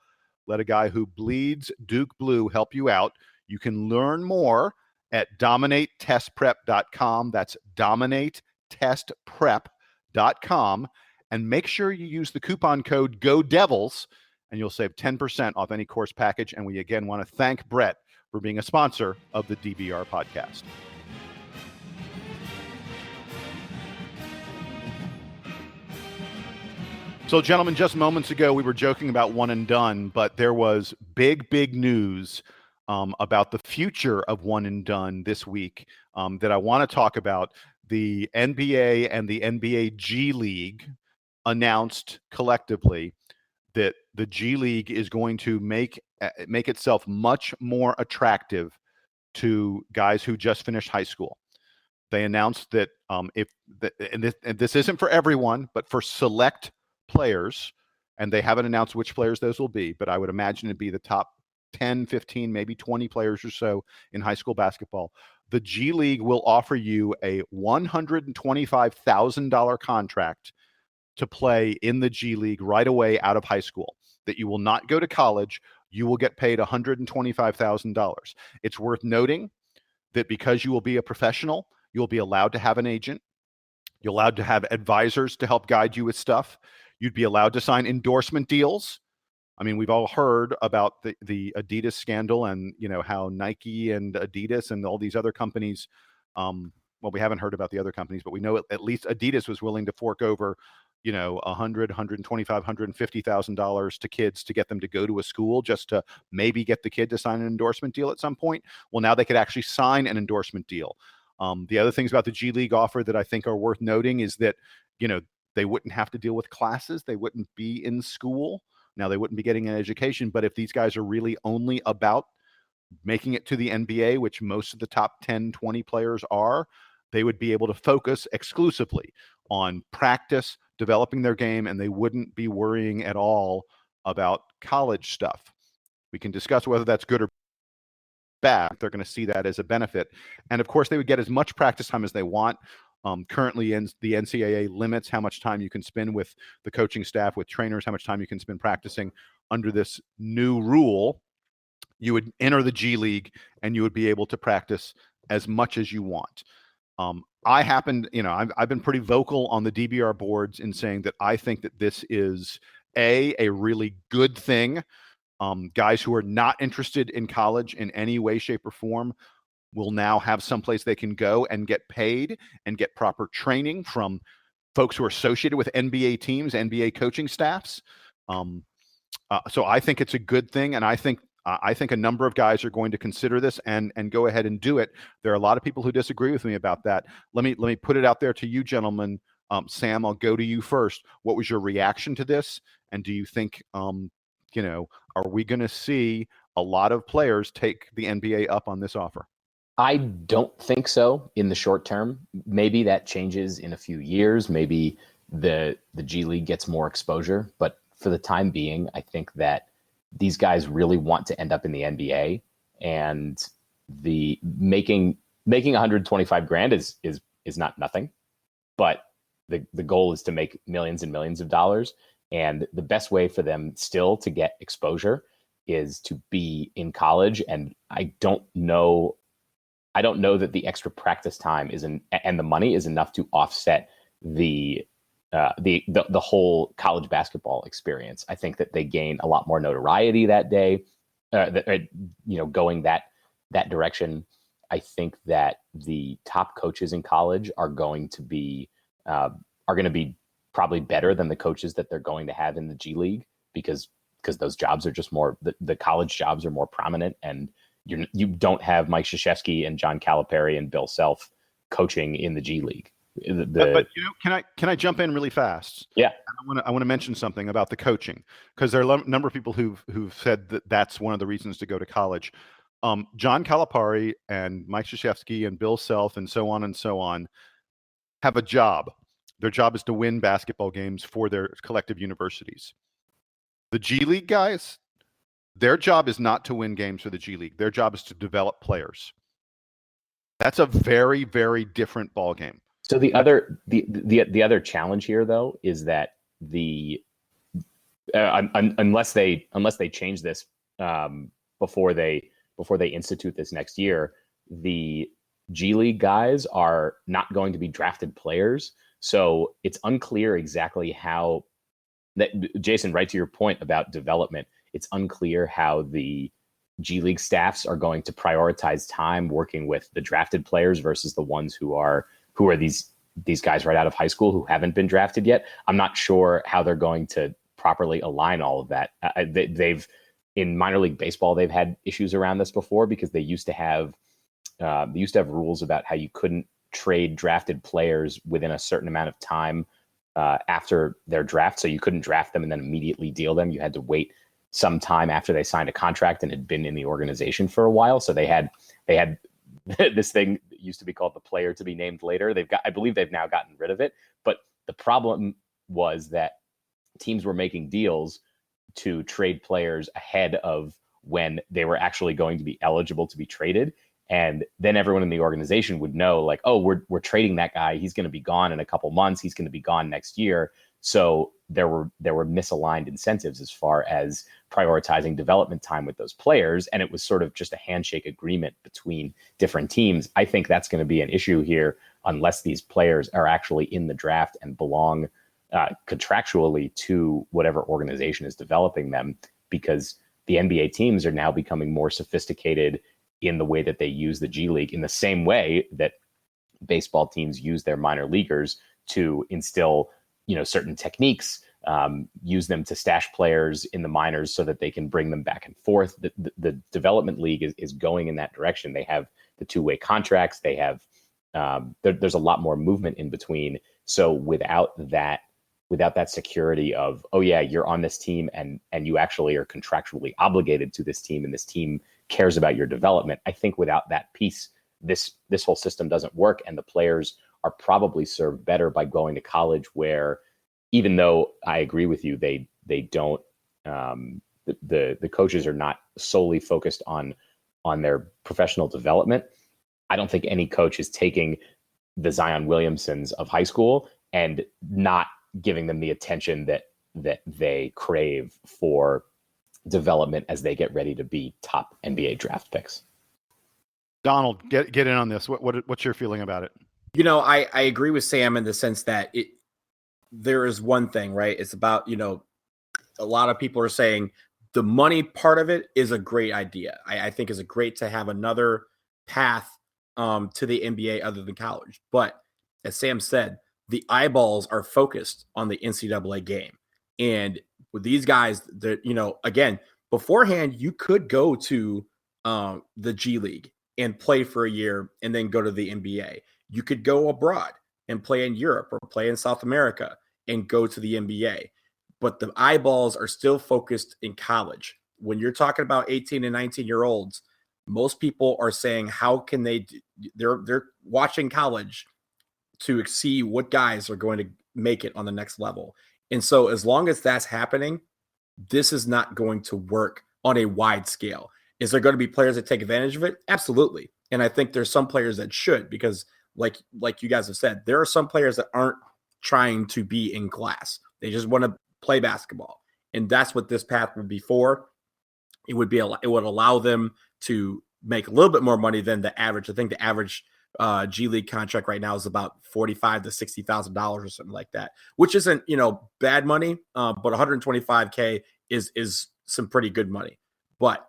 let a guy who bleeds Duke Blue help you out. You can learn more at dominatetestprep.com. That's dominatetestprep.com. And make sure you use the coupon code GODEVILS, and you'll save 10% off any course package. And we again want to thank Brett for being a sponsor of the DBR Podcast. So, gentlemen, just moments ago, we were joking about one and done, but there was big news about the future of one and done this week that I want to talk about. The NBA and the NBA GLeague announced collectively that the GLeague is going to make itself much more attractive to guys who just finished high school. They announced that this isn't for everyone, but for select players, and they haven't announced which players those will be, but I would imagine it'd be the top 10, 15, maybe 20 players or so in high school basketball. The GLeague will offer you a $125,000 contract to play in the GLeague right away out of high school, that you will not go to college. You will get paid $125,000. It's worth noting that because you will be a professional, you'll be allowed to have an agent. You're allowed to have advisors to help guide you with stuff. You'd be allowed to sign endorsement deals. I mean, we've all heard about the Adidas scandal and, how Nike and Adidas and all these other companies, well, we haven't heard about the other companies, but we know at least Adidas was willing to fork over, $100,000, $125,000, $150,000 to kids to get them to go to a school just to maybe get the kid to sign an endorsement deal at some point. Well, now they could actually sign an endorsement deal. The other things about the GLeague offer that I think are worth noting is that, they wouldn't have to deal with classes. They wouldn't be in school. Now, they wouldn't be getting an education, but if these guys are really only about making it to the NBA, which most of the top 10, 20 players are, they would be able to focus exclusively on practice, developing their game, and they wouldn't be worrying at all about college stuff. We can discuss whether that's good or bad. They're going to see that as a benefit. And of course, they would get as much practice time as they want. Currently, the NCAA limits how much time you can spend with the coaching staff, with trainers, how much time you can spend practicing. Under this new rule, you would enter the GLeague and you would be able to practice as much as you want. I've been pretty vocal on the DBR boards in saying that I think that this is a really good thing. Guys who are not interested in college in any way, shape, or form will now have someplace they can go and get paid and get proper training from folks who are associated with NBA teams, NBA coaching staffs. So I think it's a good thing, and I think a number of guys are going to consider this and go ahead and do it. There are a lot of people who disagree with me about that. Let me put it out there to you, gentlemen. Sam, I'll go to you first. What was your reaction to this? And do you think, are we going to see a lot of players take the NBA up on this offer? I don't think so in the short term. Maybe that changes in a few years. Maybe the GLeague gets more exposure. But for the time being, I think that these guys really want to end up in the NBA, and the making $125,000 is not nothing. But the goal is to make millions and millions of dollars. And the best way for them still to get exposure is to be in college. And I don't know that the extra practice time and the money is enough to offset the whole college basketball experience. I think that they gain a lot more notoriety that day, going that direction. I think that the top coaches in college are going to be probably better than the coaches that they're going to have in the G League because those jobs are just more, the college jobs are more prominent, and you don't have Mike Krzyzewski and John Calipari and Bill Self coaching in the G League. But can I jump in really fast? Yeah, I want to mention something about the coaching, because there are a number of people who've said that that's one of the reasons to go to college. John Calipari and Mike Krzyzewski and Bill Self and so on have a job. Their job is to win basketball games for their collective universities. The G League guys, their job is not to win games for the G League. Their job is to develop players. That's a very, very different ball game. So the other challenge here, though, is that unless they change this before they institute this next year, the G League guys are not going to be drafted players. So it's unclear exactly how that, Jason, right to your point about development, it's unclear how the G League staffs are going to prioritize time working with the drafted players versus the ones who are these guys right out of high school who haven't been drafted yet. I'm not sure how they're going to properly align all of that. They've in minor league baseball, they've had issues around this before because they used to have rules about how you couldn't trade drafted players within a certain amount of time after their draft. So you couldn't draft them and then immediately deal them. You had to wait some time after they signed a contract and had been in the organization for a while. So they had this thing that used to be called the player to be named later. I believe they've now gotten rid of it. But the problem was that teams were making deals to trade players ahead of when they were actually going to be eligible to be traded. And then everyone in the organization would know, like, oh, we're trading that guy. He's going to be gone in a couple months. He's going to be gone next year. So there were misaligned incentives as far as prioritizing development time with those players. And it was sort of just a handshake agreement between different teams. I think that's going to be an issue here unless these players are actually in the draft and belong contractually to whatever organization is developing them, because the NBA teams are now becoming more sophisticated in the way that they use the G League, in the same way that baseball teams use their minor leaguers to instill, certain techniques, use them to stash players in the minors so that they can bring them back and forth. The development league is going in that direction. They have the two-way contracts. They have there's a lot more movement in between. So without that security of, oh yeah, you're on this team and you actually are contractually obligated to this team and this team cares about your development, I think without that piece, this whole system doesn't work. And the players are probably served better by going to college, where, even though I agree with you, they don't, the coaches are not solely focused on their professional development. I don't think any coach is taking the Zion Williamsons of high school and not giving them the attention that they crave for development as they get ready to be top NBA draft picks. Donald, get in on this. What's your feeling about it? I agree with Sam in the sense that there is one thing, right? It's about, a lot of people are saying the money part of it is a great idea. I think it's great to have another path to the NBA other than college. But as Sam said, the eyeballs are focused on the NCAA game. And with these guys, that, again, beforehand, you could go to the G League and play for a year and then go to the NBA. You could go abroad and play in Europe or play in South America and go to the NBA. But the eyeballs are still focused in college. When you're talking about 18 and 19-year-olds, most people are saying, how can they're watching college to see what guys are going to make it on the next level. And so as long as that's happening, this is not going to work on a wide scale. Is there going to be players that take advantage of it? Absolutely. And I think there's some players that should, because like you guys have said, there are some players that aren't trying to be in class. They just want to play basketball. And that's what this path would be for. It would allow them to make a little bit more money than the average. I think the average G League contract right now is about $45,000 to $60,000 or something like that, which isn't, bad money. But $125K is some pretty good money. But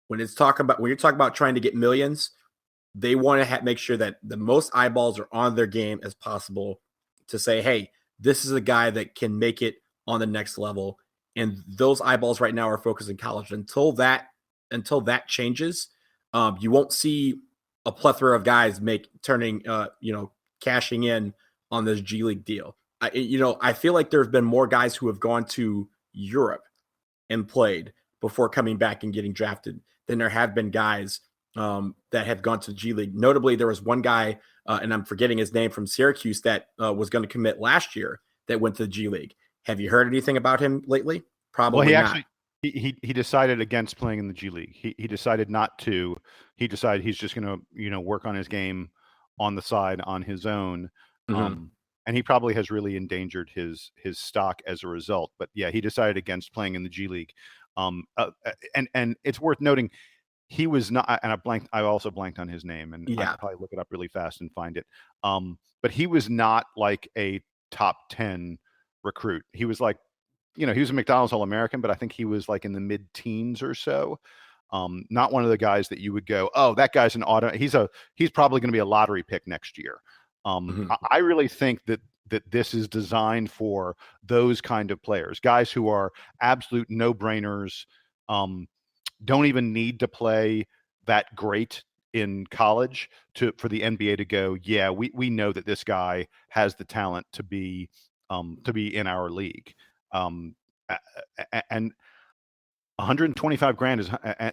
when you're talking about trying to get millions, they want to make sure that the most eyeballs are on their game as possible to say, hey, this is a guy that can make it on the next level. And those eyeballs right now are focused in college. Until that changes, you won't see a plethora of guys cashing in on this G League deal. I feel like there's been more guys who have gone to Europe and played before coming back and getting drafted than there have been guys that have gone to the G League. Notably, there was one guy, and I'm forgetting his name, from Syracuse that was going to commit last year that went to the G League. Have you heard anything about him lately? Probably not. He decided against playing in the G League. He decided not to. He decided he's just going to work on his game on the side on his own. Mm-hmm. And he probably has really endangered his stock as a result. But yeah, he decided against playing in the G League. And it's worth noting, he was not, and I also blanked on his name, and I could probably look it up really fast and find it. But he was not like a top 10 recruit. He was like, he was a McDonald's All-American, but I think he was like in the mid-teens or so. Not one of the guys that you would go, oh, that guy's an he's probably going to be a lottery pick next year. I really think that this is designed for those kind of players, guys who are absolute no-brainers, don't even need to play that great in college for the NBA to go, yeah, we know that this guy has the talent to be in our league. And 125 grand is,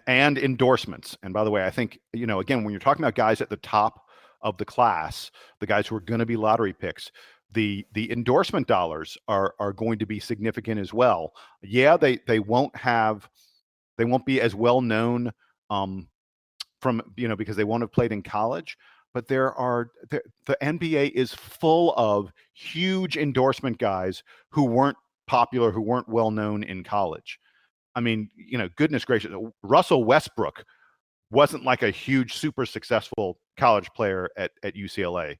and endorsements. And by the way, I think, again, when you're talking about guys at the top of the class, the guys who are going to be lottery picks, the endorsement dollars are going to be significant as well. Yeah, they won't be as well known because they won't have played in college, but the NBA is full of huge endorsement guys who weren't popular, who weren't well known in college. I mean, goodness gracious, Russell Westbrook wasn't like a huge, super successful college player at UCLA.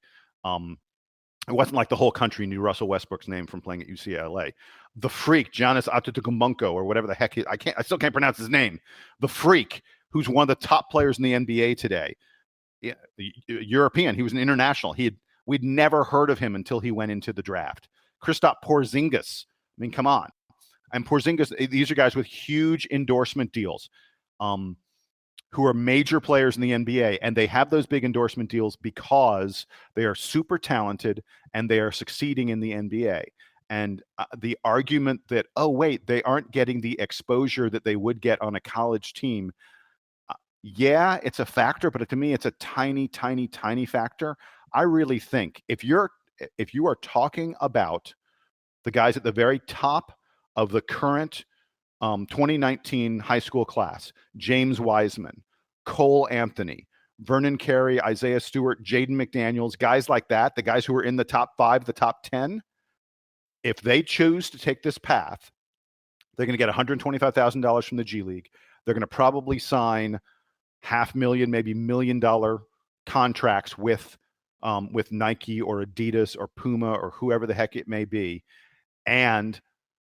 It wasn't like the whole country knew Russell Westbrook's name from playing at UCLA. The Freak, Giannis Antetokounmpo, or whatever the heck I still can't pronounce his name. The Freak, who's one of the top players in the NBA today. Yeah, European. He was an international. We'd never heard of him until he went into the draft. Kristaps Porzingis. I mean, come on. And Porzingis, these are guys with huge endorsement deals, who are major players in the NBA, and they have those big endorsement deals because they are super talented and they are succeeding in the NBA. And the argument that, oh, wait, they aren't getting the exposure that they would get on a college team. Yeah, it's a factor, but to me, it's a tiny, tiny, tiny factor. I really think if you are talking about the guys at the very top of the current 2019 high school class, James Wiseman, Cole Anthony, Vernon Carey, Isaiah Stewart, Jaden McDaniels, guys like that, the guys who are in the top 5, the top 10, if they choose to take this path, they're going to get $125,000 from the G League. They're going to probably sign $500,000, maybe $1 million contracts with Nike or Adidas or Puma or whoever the heck it may be. And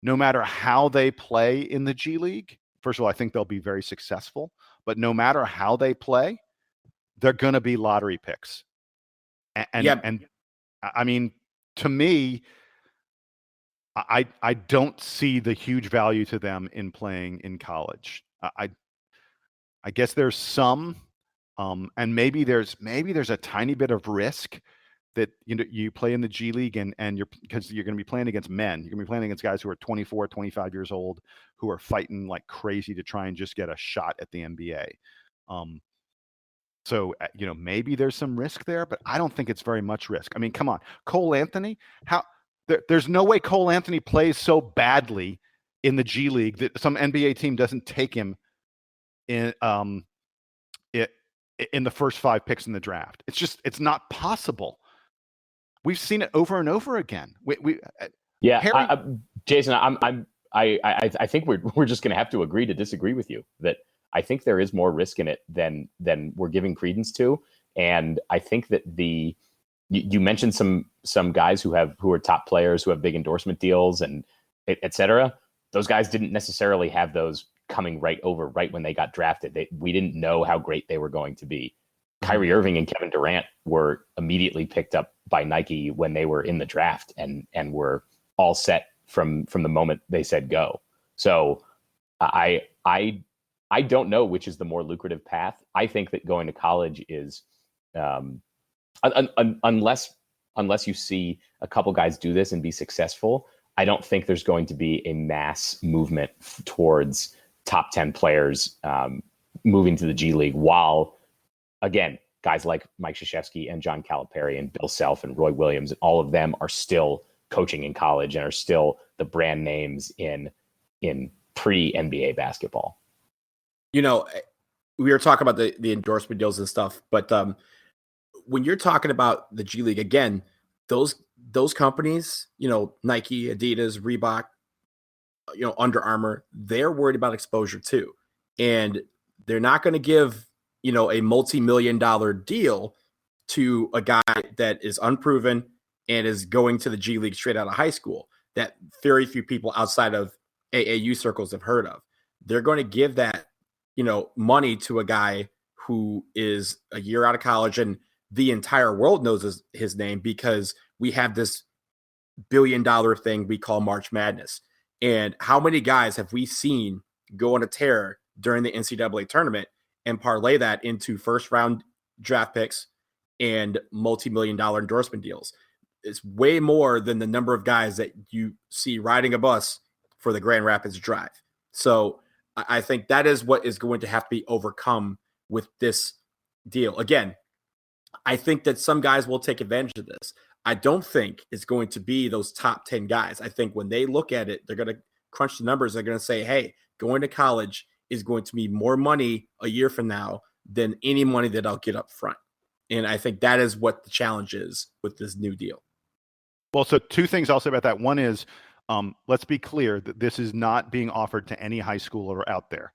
no matter how they play in the G League, first of all, I think they'll be very successful. But no matter how they play, they're going to be lottery picks. And I mean, to me, I don't see the huge value to them in playing in college. I guess there's some, and maybe there's a tiny bit of risk that you play in the G League and because you're going to be playing against men. You're going to be playing against guys who are 24, 25 years old who are fighting like crazy to try and just get a shot at the NBA. So maybe there's some risk there, but I don't think it's very much risk. I mean, come on, Cole Anthony, there's no way Cole Anthony plays so badly in the G League that some NBA team doesn't take him in the first 5 picks in the draft. It's not possible. We've seen it over and over again. Yeah, Harry, Jason, I think we're just going to have to agree to disagree with you. That I think there is more risk in it than we're giving credence to, and I think that you mentioned some guys who are top players who have big endorsement deals and et cetera. Those guys didn't necessarily have those coming right when they got drafted. We didn't know how great they were going to be. Kyrie Irving and Kevin Durant were immediately picked up by Nike when they were in the draft and were all set from the moment they said go. So I don't know which is the more lucrative path. I think that going to college is unless you see a couple guys do this and be successful, I don't think there's going to be a mass movement towards top 10 players moving to the G League, while, again, guys like Mike Krzyzewski and John Calipari and Bill Self and Roy Williams, and all of them are still coaching in college and are still the brand names in pre-NBA basketball. We were talking about the endorsement deals and stuff, but when you're talking about the G League, again, those companies, Nike, Adidas, Reebok, Under Armour, they're worried about exposure too. And they're not going to give, a multi-million-dollar deal to a guy that is unproven and is going to the G League straight out of high school that very few people outside of AAU circles have heard of. They're going to give that, money to a guy who is a year out of college and the entire world knows his name because we have this billion-dollar thing we call March Madness. And how many guys have we seen go on a tear during the NCAA tournament and parlay that into first-round draft picks and multi-million-dollar endorsement deals? It's way more than the number of guys that you see riding a bus for the Grand Rapids Drive. So I think that is what is going to have to be overcome with this deal. Again, I think that some guys will take advantage of this. I don't think it's going to be those top 10 guys. I think when they look at it, they're going to crunch the numbers. They're going to say, hey, going to college is going to be more money a year from now than any money that I'll get up front. And I think that is what the challenge is with this new deal. Well, so two things I'll say about that. One is, let's be clear that this is not being offered to any high schooler out there.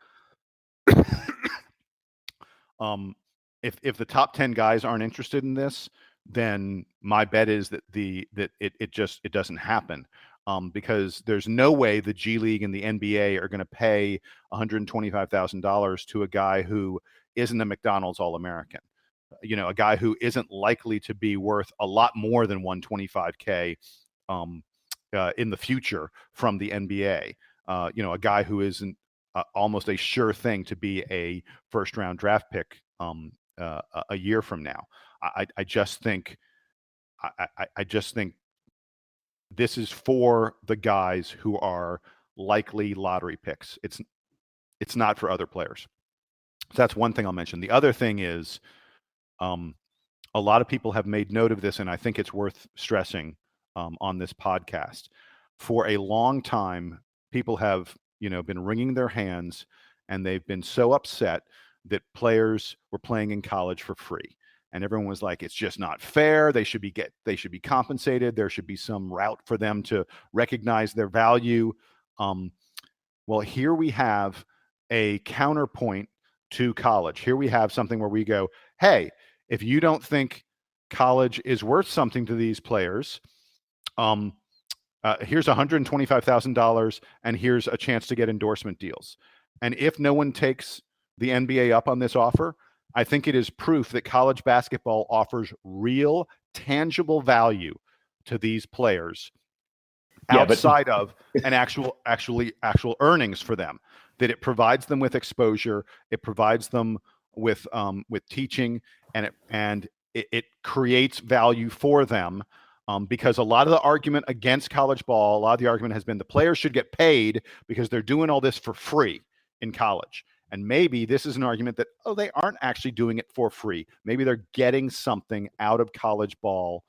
If the top 10 guys aren't interested in this, then my bet is that it doesn't happen. Because there's no way the G League and the NBA are going to pay $125,000 to a guy who isn't a McDonald's All-American. A guy who isn't likely to be worth a lot more than $125K in the future from the NBA. A guy who isn't almost a sure thing to be a first-round draft pick a year from now. I just think this is for the guys who are likely lottery picks. It's not for other players. So that's one thing I'll mention. The other thing is, a lot of people have made note of this, and I think it's worth stressing on this podcast. For a long time, people have, been wringing their hands, and they've been so upset that players were playing in college for free. And everyone was like, it's just not fair. They should be compensated. There should be some route for them to recognize their value. Well, here we have a counterpoint to college. Here we have something where we go, hey, if you don't think college is worth something to these players, here's $125,000 and here's a chance to get endorsement deals. And if no one takes the NBA up on this offer, I think it is proof that college basketball offers real, tangible value to these players outside of an actual earnings for them. That it provides them with exposure, it provides them with teaching, and it creates value for them. Because a lot of the argument against college ball, a lot of the argument has been the players should get paid because they're doing all this for free in college. And maybe this is an argument that, they aren't actually doing it for free. Maybe they're getting something out of college ball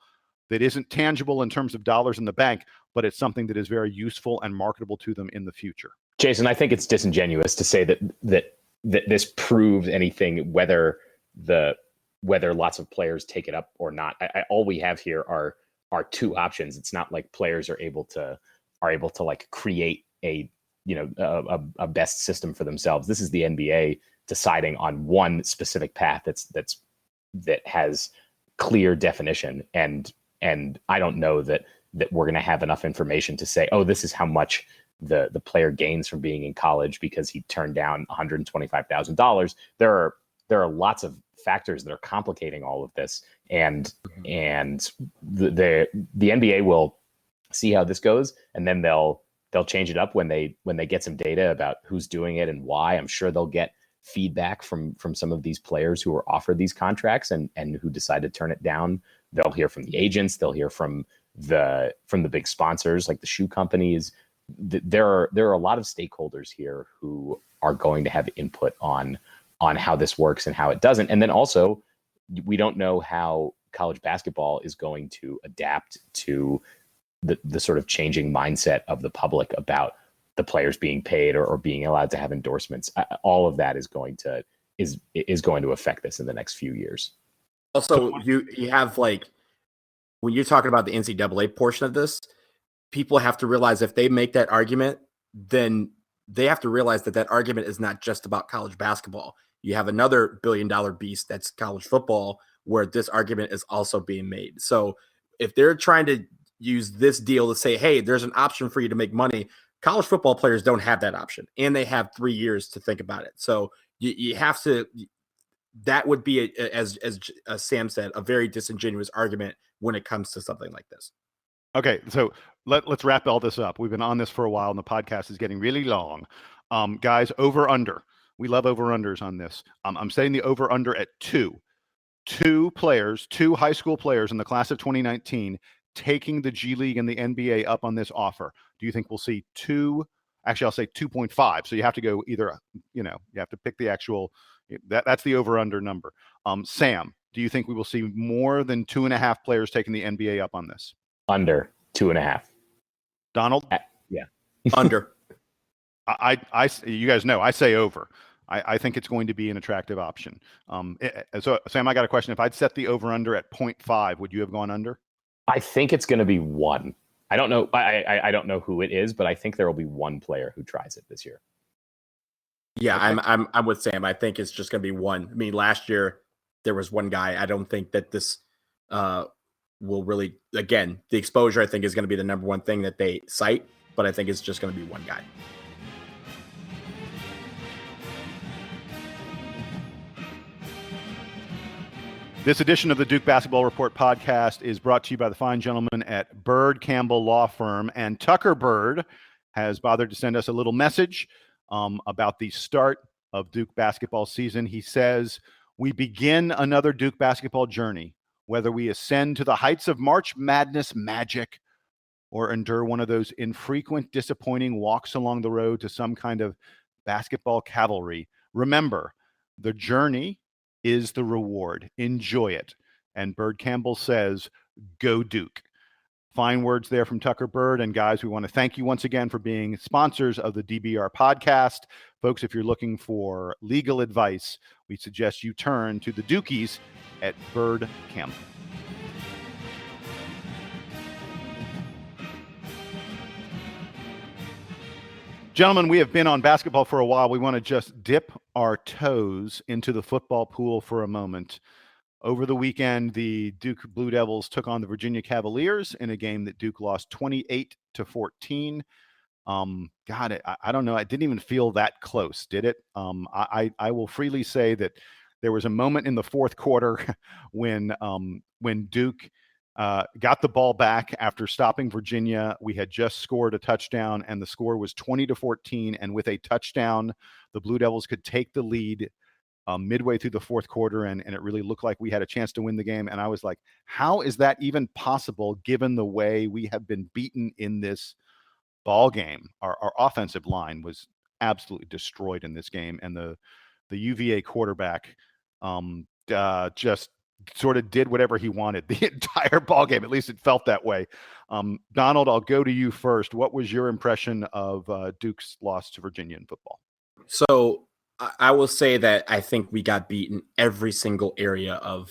that isn't tangible in terms of dollars in the bank, but it's something that is very useful and marketable to them in the future. Jason, I think it's disingenuous to say that this proves anything, whether lots of players take it up or not. All we have here are two options. It's not like players are able to like create a best system for themselves. This is the NBA deciding on one specific path that has clear definition, and I don't know that we're going to have enough information to say, oh, this is how much the player gains from being in college because he turned down $125,000. There are lots of factors that are complicating all of this, and the NBA will see how this goes, and then they'll change it up when they get some data about who's doing it and why. I'm sure they'll get feedback from some of these players who were offered these contracts and who decide to turn it down. They'll hear from the agents, they'll hear from the big sponsors like the shoe companies. There are a lot of stakeholders here who are going to have input on how this works and how it doesn't. And then also, we don't know how college basketball is going to adapt to the sort of changing mindset of the public about the players being paid or being allowed to have endorsements. All of that is going to affect this in the next few years. Also, you have, like, when you're talking about the NCAA portion of this, people have to realize if they make that argument, then they have to realize that argument is not just about college basketball. You have another billion-dollar beast that's college football, where this argument is also being made. So if they're trying to use this deal to say, hey, there's an option for you to make money, college football players don't have that option, and they have 3 years to think about it. So you have to. That would be, as Sam said, a very disingenuous argument when it comes to something like this. Okay, so let's wrap all this up. We've been on this for a while, and the podcast is getting really long. Guys, over-under. We love over-unders on this. I'm setting the over-under at 2. 2 players, 2 high school players in the class of 2019 taking the G League and the NBA up on this offer. Do you think we'll see 2? Actually, I'll say 2.5. So you have to go either, you have to pick the actual, that's the over-under number. Sam, do you think we will see more than 2.5 players taking the NBA up on this? Under 2.5. Donald? Yeah. Under. You guys know, I say over. I think it's going to be an attractive option. So Sam, I got a question. If I'd set the over-under at 0.5, would you have gone under? I think it's going to be 1. I don't know. I don't know who it is, but I think there will be 1 player who tries it this year. Yeah, okay. I'm with Sam. I think it's just going to be 1. I mean, last year there was 1 guy. I don't think that this will really, again, the exposure I think is going to be the number one thing that they cite, but I think it's just going to be 1 guy. This edition of the Duke Basketball Report podcast is brought to you by the fine gentlemen at Bird Campbell Law Firm. And Tucker Bird has bothered to send us a little message about the start of Duke basketball season. He says, we begin another Duke basketball journey, whether we ascend to the heights of March Madness magic or endure one of those infrequent, disappointing walks along the road to some kind of basketball cavalry. Remember, the journey is the reward. Enjoy it. And Bird Campbell says, go Duke. Fine words there from Tucker Bird. And guys, we want to thank you once again for being sponsors of the DBR podcast. Folks, if you're looking for legal advice, we suggest you turn to the Dukies at Bird Campbell. Gentlemen, we have been on basketball for a while. We want to just dip our toes into the football pool for a moment. Over the weekend, the Duke Blue Devils took on the Virginia Cavaliers in a game that Duke lost 28-14. I don't know. It didn't even feel that close, did it? I will freely say that there was a moment in the fourth quarter when Duke got the ball back after stopping Virginia. We had just scored a touchdown, and the score was 20-14. And with a touchdown, the Blue Devils could take the lead midway through the fourth quarter, and it really looked like we had a chance to win the game. And I was like, how is that even possible given the way we have been beaten in this ball game? Our offensive line was absolutely destroyed in this game, and the UVA quarterback just sort of did whatever he wanted the entire ball game. At least it felt that way. Donald, I'll go to you first. What was your impression of Duke's loss to Virginia in football? So I will say that I think we got beaten every single area of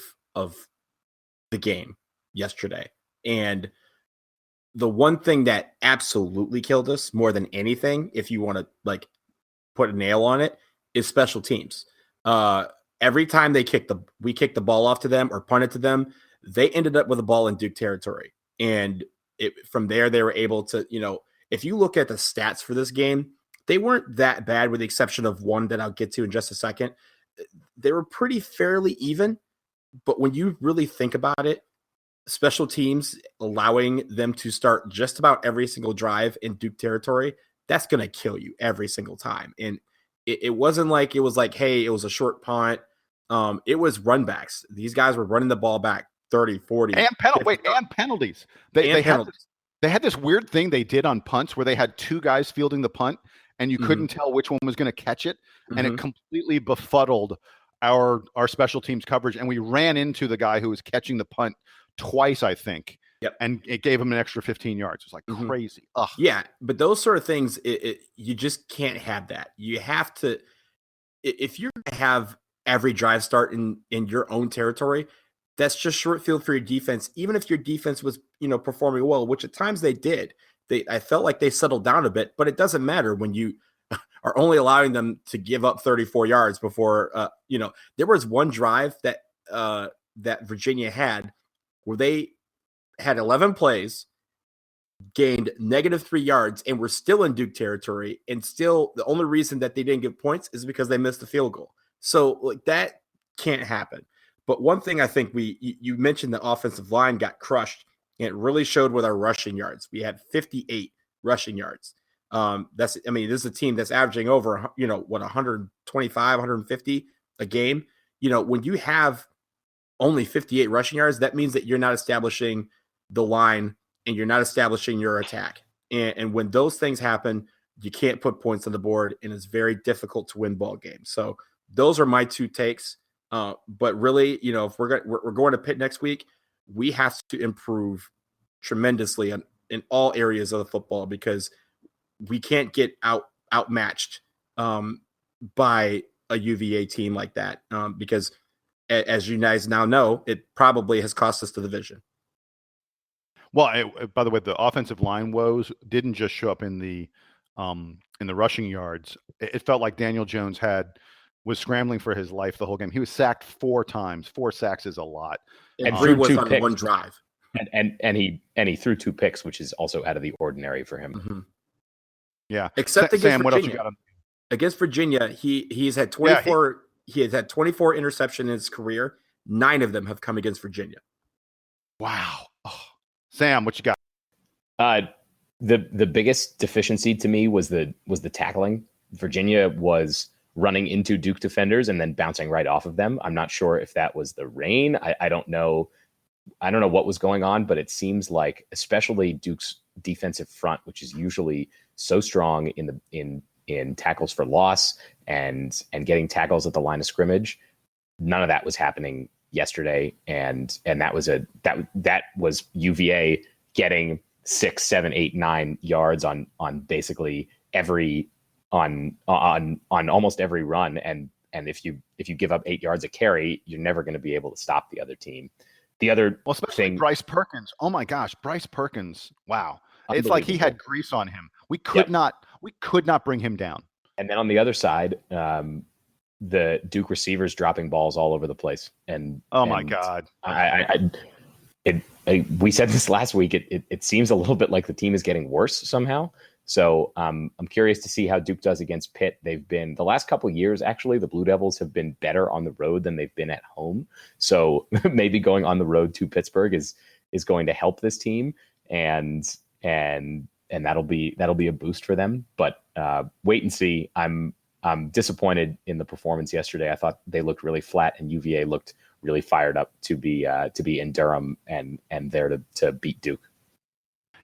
the game yesterday. And the one thing that absolutely killed us more than anything, if you want to like put a nail on it, is special teams. Every time we kicked the ball off to them or punted to them, they ended up with a ball in Duke territory. And from there, they were able to, if you look at the stats for this game, they weren't that bad with the exception of one that I'll get to in just a second. They were pretty fairly even. But when you really think about it, special teams allowing them to start just about every single drive in Duke territory, that's going to kill you every single time. And it wasn't like it was like, hey, it was a short punt. It was run backs. These guys were running the ball back 30, 40. And penalties. They had this weird thing they did on punts where they had two guys fielding the punt and you couldn't tell which one was going to catch it. And it completely befuddled our special teams coverage. And we ran into the guy who was catching the punt twice, I think. Yep. And it gave him an extra 15 yards. It was like crazy. Ugh. Yeah. But those sort of things, you just can't have that. You have to, if you're going to have every drive start in your own territory, that's just short field for your defense. Even if your defense was, performing well, which at times they did, I felt like they settled down a bit, but it doesn't matter when you are only allowing them to give up 34 yards before, there was one drive that Virginia had where they had 11 plays, gained -3 yards, and were still in Duke territory. And still, the only reason that they didn't get points is because they missed the field goal. So like that can't happen. But one thing I think you mentioned the offensive line got crushed, and it really showed with our rushing yards. We had 58 rushing yards. This is a team that's averaging over, 125, 150 a game. When you have only 58 rushing yards, that means that you're not establishing the line and you're not establishing your attack. And when those things happen, you can't put points on the board, and it's very difficult to win ball games. So those are my two takes. But really, if we're going to Pitt next week, we have to improve tremendously in all areas of the football, because we can't get outmatched by a UVA team like that. Because as you guys now know, it probably has cost us the division. Well, by the way, the offensive line woes didn't just show up in the rushing yards. It felt like Daniel Jones was scrambling for his life the whole game. He was sacked 4 times. 4 sacks is a lot. And 3 was on picks. One drive. And he threw 2 picks, which is also out of the ordinary for him. Mm-hmm. Yeah. Except against Sam, Virginia. what else you got? Against Virginia, he's had 24. He has had 24 interceptions in his career. 9 of them have come against Virginia. Wow. Oh. Sam, what you got? The biggest deficiency to me was the tackling. Virginia was running into Duke defenders and then bouncing right off of them. I'm not sure if that was the rain. I don't know. I don't know what was going on, but it seems like, especially Duke's defensive front, which is usually so strong in tackles for loss and getting tackles at the line of scrimmage, none of that was happening yesterday, and that was UVA getting 6, 7, 8, 9 yards on basically on almost every run, and if you give up 8 yards a carry, you're never going to be able to stop the other team. The other especially Bryce Perkins. Oh my gosh, Bryce Perkins! Wow, it's like he had grease on him. We could not bring him down. And then on the other side, the Duke receivers dropping balls all over the place. And my God, we said this last week. It seems a little bit like the team is getting worse somehow. So I'm curious to see how Duke does against Pitt. They've been, the last couple of years, actually, the Blue Devils have been better on the road than they've been at home. So maybe going on the road to Pittsburgh is going to help this team, and that'll be a boost for them. But wait and see. I'm disappointed in the performance yesterday. I thought they looked really flat, and UVA looked really fired up to be in Durham and there to beat Duke.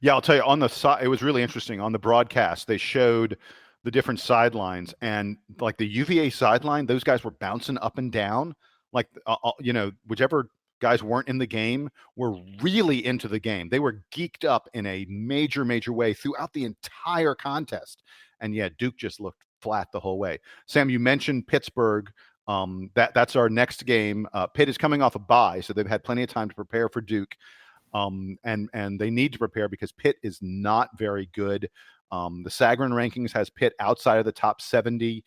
Yeah, I'll tell you, on the side, it was really interesting. On the broadcast, they showed the different sidelines, and like the UVA sideline, those guys were bouncing up and down. Like, whichever guys weren't in the game were really into the game. They were geeked up in a major, major way throughout the entire contest. And yeah, Duke just looked flat the whole way. Sam, you mentioned Pittsburgh. That's our next game. Pitt is coming off a bye, so they've had plenty of time to prepare for Duke. and they need to prepare because Pitt is not very good. The Sagarin rankings has Pitt outside of the top 70.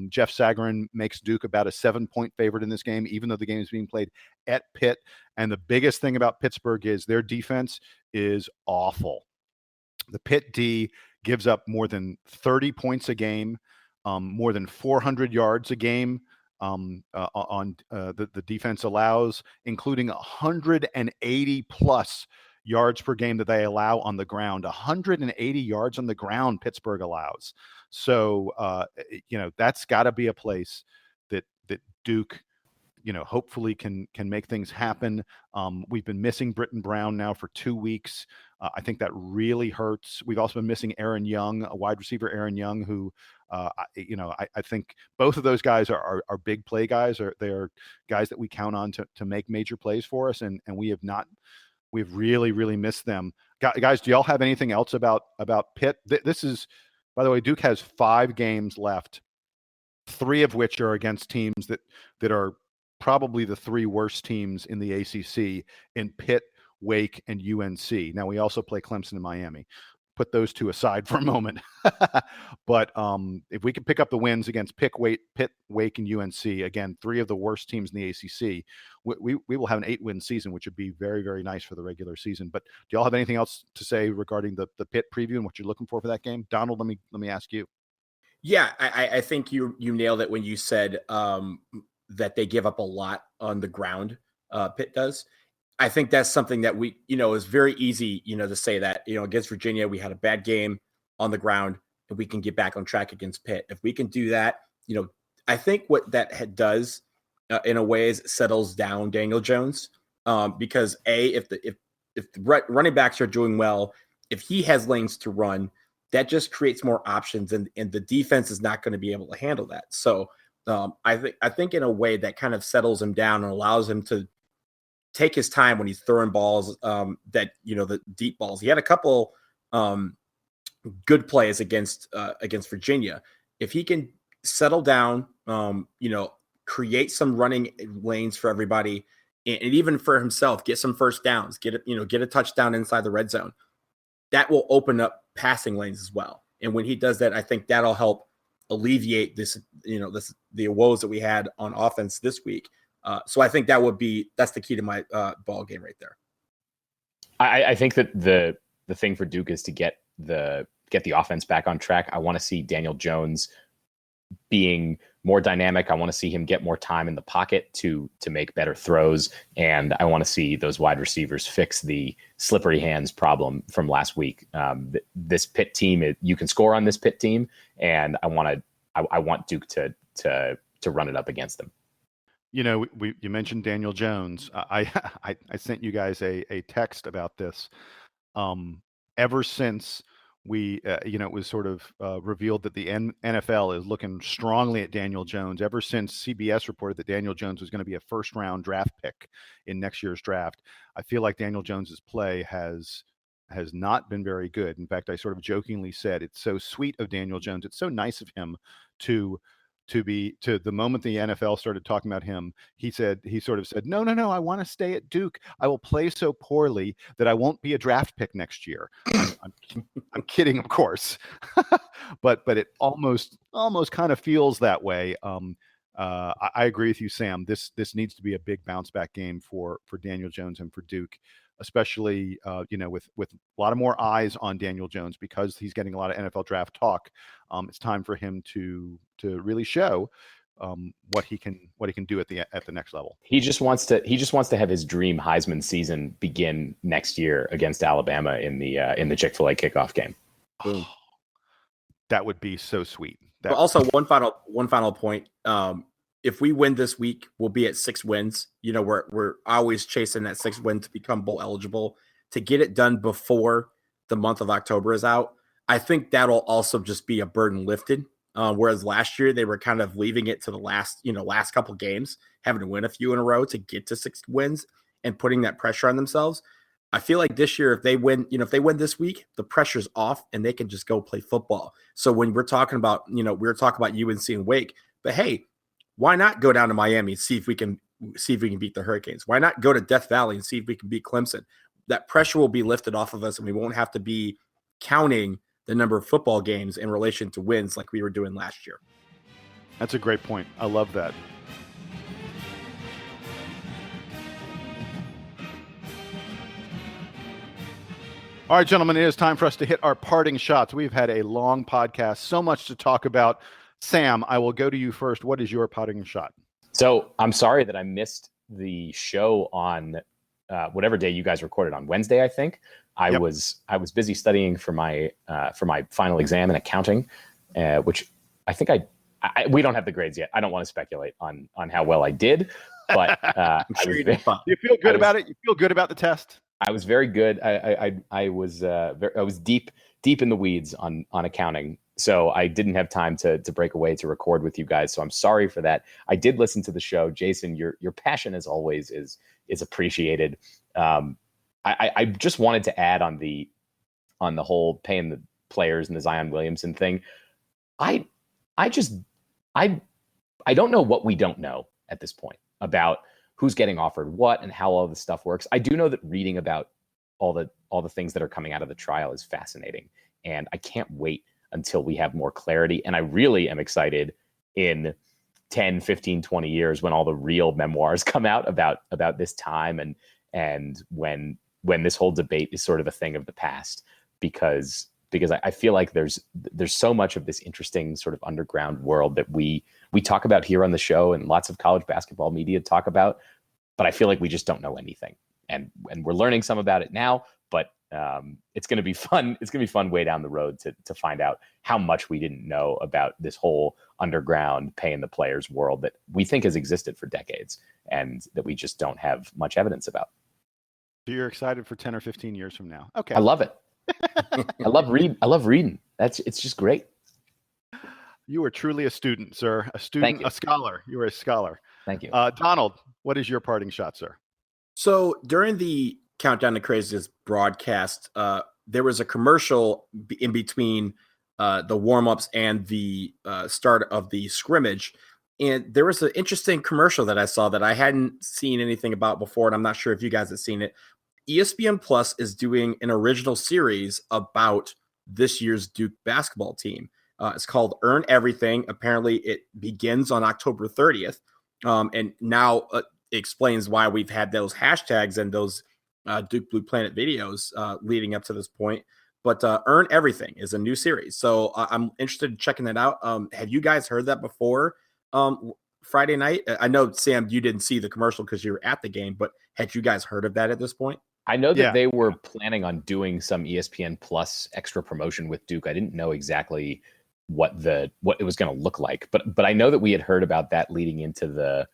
Jeff Sagarin makes Duke about a 7-point favorite in this game, even though the game is being played at Pitt. And the biggest thing about Pittsburgh is their defense is awful. The Pitt D gives up more than 30 points a game, more than 400 yards a game the defense allows, including 180 plus yards per game that they allow on the ground. 180 yards on the ground Pittsburgh allows. So, that's got to be a place that Duke, hopefully can make things happen. We've been missing Britton Brown now for 2 weeks. I think that really hurts. We've also been missing Aaron Young, a wide receiver, Aaron Young, who, I think both of those guys are big play guys. They're guys that we count on to make major plays for us, and we've really, really missed them. Guys, do y'all have anything else about Pitt? This is, by the way, Duke has 5 games left, 3 of which are against teams that are probably the 3 worst teams in the ACC in Pitt, Wake, and UNC. Now, we also play Clemson and Miami. Put those 2 aside for a moment. But if we can pick up the wins against Pitt, Wake, and UNC, again, 3 of the worst teams in the ACC, we will have an 8-win season, which would be very, very nice for the regular season. But do y'all have anything else to say regarding the Pitt preview and what you're looking for that game? Donald, let me ask you. Yeah, I think you nailed it when you said that they give up a lot on the ground. Pitt does. I think that's something that we, is very easy, to say that, against Virginia, we had a bad game on the ground and we can get back on track against Pitt. If we can do that, I think what that does in a way is it settles down Daniel Jones because if the running backs are doing well, if he has lanes to run, that just creates more options and the defense is not going to be able to handle that. So I think in a way that kind of settles him down and allows him to take his time when he's throwing balls that, the deep balls. He had a couple good plays against Virginia. If he can settle down, create some running lanes for everybody and even for himself, get some first downs, get a touchdown inside the red zone, that will open up passing lanes as well. And when he does that, I think that'll help alleviate the woes that we had on offense this week. So I think that's the key to my ball game right there. I think that the thing for Duke is to get the offense back on track. I want to see Daniel Jones being more dynamic. I want to see him get more time in the pocket to make better throws. And I want to see those wide receivers fix the slippery hands problem from last week. This Pitt team, you can score on this Pitt team. And I want Duke to run it up against them. You mentioned Daniel Jones. I sent you guys a text about this. Ever since it was sort of revealed that the NFL is looking strongly at Daniel Jones, ever since CBS reported that Daniel Jones was going to be a first-round draft pick in next year's draft, I feel like Daniel Jones's play has not been very good. In fact, I sort of jokingly said, it's so sweet of Daniel Jones. It's so nice of him to the moment the NFL started talking about him, he sort of said, no, I want to stay at Duke. I will play so poorly that I won't be a draft pick next year. I'm kidding, of course, but it almost kind of feels that way. I agree with you, Sam. This needs to be a big bounce back game for Daniel Jones and for Duke, especially with a lot of more eyes on Daniel Jones because he's getting a lot of NFL draft talk. It's time for him to really show what he can do at the next level. He just wants to have his dream Heisman season begin next year against Alabama in the Chick-fil-A kickoff game. Boom. That would be so sweet. But also one final point. If we win this week, we'll be at 6 wins. We're always chasing that 6 win to become bowl eligible. To get it done before the month of October is out, I think that'll also just be a burden lifted. Whereas last year they were kind of leaving it to the last couple games, having to win a few in a row to get to 6 wins and putting that pressure on themselves. I feel like this year, if they win this week, the pressure's off and they can just go play football. So when we're talking about, we're talking about UNC and Wake, but hey, why not go down to Miami and see if we can beat the Hurricanes? Why not go to Death Valley and see if we can beat Clemson? that pressure will be lifted off of us, and we won't have to be counting the number of football games in relation to wins like we were doing last year. That's a great point. I love that. All right, gentlemen, it is time for us to hit our parting shots. We've had a long podcast, so much to talk about. Sam, I will go to you first. What is your parting shot? So I'm sorry that I missed the show on whatever day you guys recorded on Wednesday. I think I was busy studying for my final exam in accounting, which I think we don't have the grades yet. I don't want to speculate on how well I did, but I'm sure you did fine. You feel good about it? You feel good about the test? I was very good. I was deep in the weeds on accounting, so I didn't have time to break away to record with you guys. So I'm sorry for that. I did listen to the show, Jason. Your passion, as always, is appreciated. I just wanted to add on the whole paying the players and the Zion Williamson thing. I don't know what we don't know at this point about who's getting offered what and how all this stuff works. I do know that reading about all the things that are coming out of the trial is fascinating, and I can't wait until we have more clarity. And I really am excited in 10, 15, 20 years when all the real memoirs come out about this time and when this whole debate is sort of a thing of the past, because I feel like there's so much of this interesting sort of underground world that we talk about here on the show and lots of college basketball media talk about, but I feel like we just don't know anything. And we're learning some about it now, but it's going to be fun. It's going to be fun way down the road to find out how much we didn't know about this whole underground paying the players world that we think has existed for decades and that we just don't have much evidence about. So you're excited for 10 or 15 years from now? Okay. I love it. I love reading. It's just great. You are truly a student, sir. A student, a scholar. You are a scholar. Thank you. Donald, what is your parting shot, sir? So during the Countdown to Craziness broadcast, there was a commercial in between the warm-ups and the start of the scrimmage. And there was an interesting commercial that I saw that I hadn't seen anything about before, and I'm not sure if you guys have seen it. ESPN Plus is doing an original series about this year's Duke basketball team. It's called Earn Everything. Apparently, it begins on October 30th. And now it explains why we've had those hashtags and those Duke Blue Planet videos leading up to this point. But Earn Everything is a new series. So I'm interested in checking that out. Have you guys heard that before Friday night? I know, Sam, you didn't see the commercial because you were at the game, but had you guys heard of that at this point? I know that they were planning on doing some ESPN Plus extra promotion with Duke. I didn't know exactly what it was going to look like, but I know that we had heard about that leading into the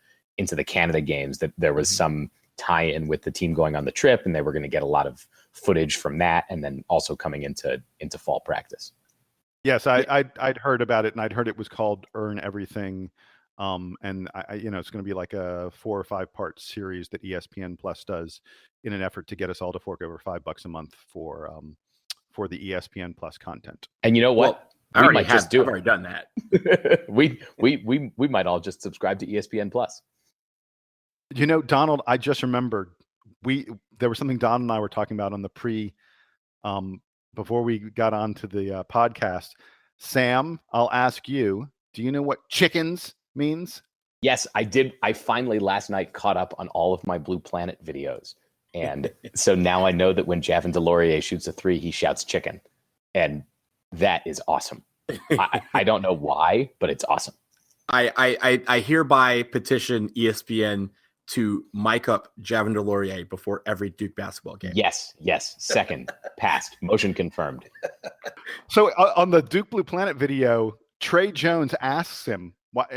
Canada games, that there was some tie-in with the team going on the trip, and they were going to get a lot of footage from that, and then also coming into fall practice. Yes, I'd heard about it, and I'd heard it was called Earn Everything. And I it's going to be like a 4 or 5 part series that ESPN Plus does in an effort to get us all to fork over $5 a month for the ESPN Plus content. And you know what? Well, I've already done that. we might all just subscribe to ESPN Plus. You know, Donald, I just remembered there was something Don and I were talking about on the before we got onto the podcast. Sam, I'll ask you, do you know what chickens means? Yes, I did. I finally last night caught up on all of my Blue Planet videos. And so now I know that when Javin DeLaurier shoots a 3, he shouts chicken. And that is awesome. I don't know why, but it's awesome. I hereby petition ESPN to mic up Javin DeLaurier before every Duke basketball game. Yes. Second, passed. Motion confirmed. So on the Duke Blue Planet video, Tre Jones asks him,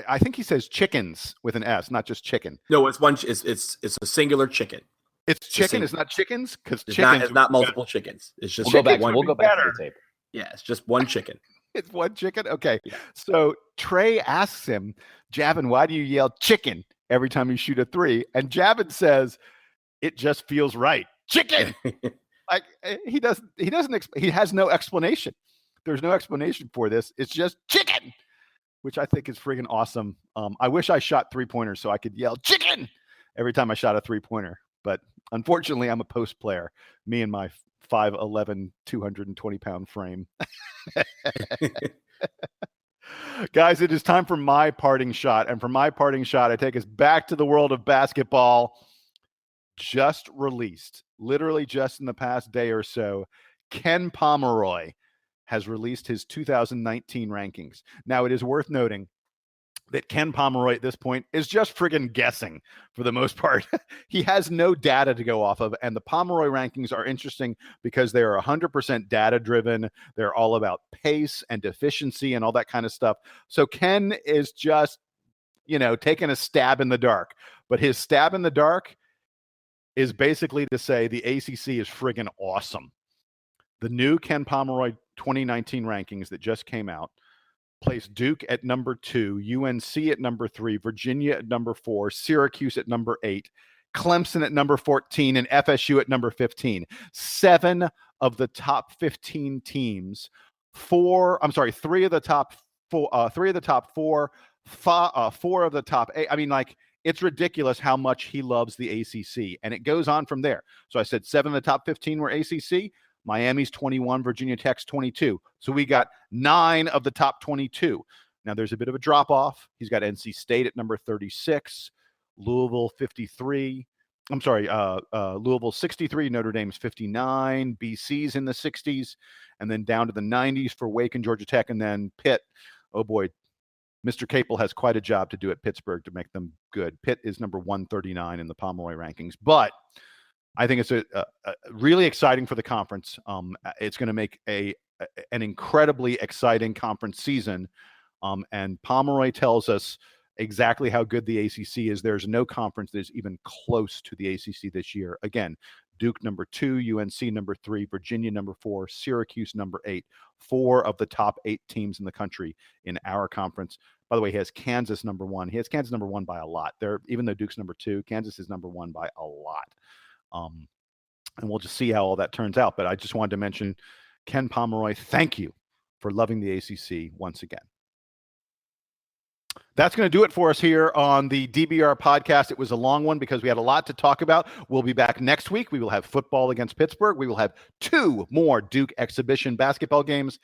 I think he says chickens with an S, not just chicken. No, it's a singular chicken. It's chicken. It's not chickens, because it's not multiple chickens. It's just we'll go back to the tape. Yeah, it's just one chicken. It's one chicken. Okay. Yeah. So Tre asks him, Javin, why do you yell chicken every time you shoot a 3? And Javin says, it just feels right. Chicken. Like he has no explanation. There's no explanation for this. It's just chicken, which I think is friggin' awesome. I wish I shot 3-pointers so I could yell chicken every time I shot a 3-pointer. but unfortunately, I'm a post player. Me and my 5'11", 220-pound frame. Guys, it is time for my parting shot. And for my parting shot, I take us back to the world of basketball. Just released, literally just in the past day or so, Ken Pomeroy has released his 2019 rankings. Now, it is worth noting that Ken Pomeroy at this point is just friggin' guessing for the most part. He has no data to go off of, and the Pomeroy rankings are interesting because they are 100% data driven. They're all about pace and efficiency and all that kind of stuff. So Ken is just, taking a stab in the dark, but his stab in the dark is basically to say the ACC is friggin' awesome. The new Ken Pomeroy 2019 rankings that just came out place Duke at number 2, UNC at number 3, Virginia at number 4, Syracuse at number 8, Clemson at number 14, and FSU at number 15. 7 of the top 15 teams, 3 of the top 4, 4 of the top 8. I mean, it's ridiculous how much he loves the ACC, and it goes on from there. So I said 7 of the top 15 were ACC. Miami's 21, Virginia Tech's 22. So we got 9 of the top 22. Now there's a bit of a drop off. He's got NC State at number 36, Louisville 53. Louisville 63, Notre Dame's 59, BC's in the 60s, and then down to the 90s for Wake and Georgia Tech, and then Pitt. Oh boy, Mr. Capel has quite a job to do at Pittsburgh to make them good. Pitt is number 139 in the Pomeroy rankings, but I think it's a really exciting for the conference. It's going to make an incredibly exciting conference season. And Pomeroy tells us exactly how good the ACC is. There's no conference that is even close to the ACC this year. Again, Duke number 2, UNC number 3, Virginia number 4, Syracuse number 8. 4 of the top 8 teams in the country in our conference. By the way, he has Kansas number 1. He has Kansas number 1 by a lot. Even though Duke's number 2, Kansas is number 1 by a lot. And we'll just see how all that turns out. But I just wanted to mention Ken Pomeroy. Thank you for loving the ACC once again. That's going to do it for us here on the DBR podcast. It was a long one because we had a lot to talk about. We'll be back next week. We will have football against Pittsburgh. We will have 2 more Duke exhibition basketball games.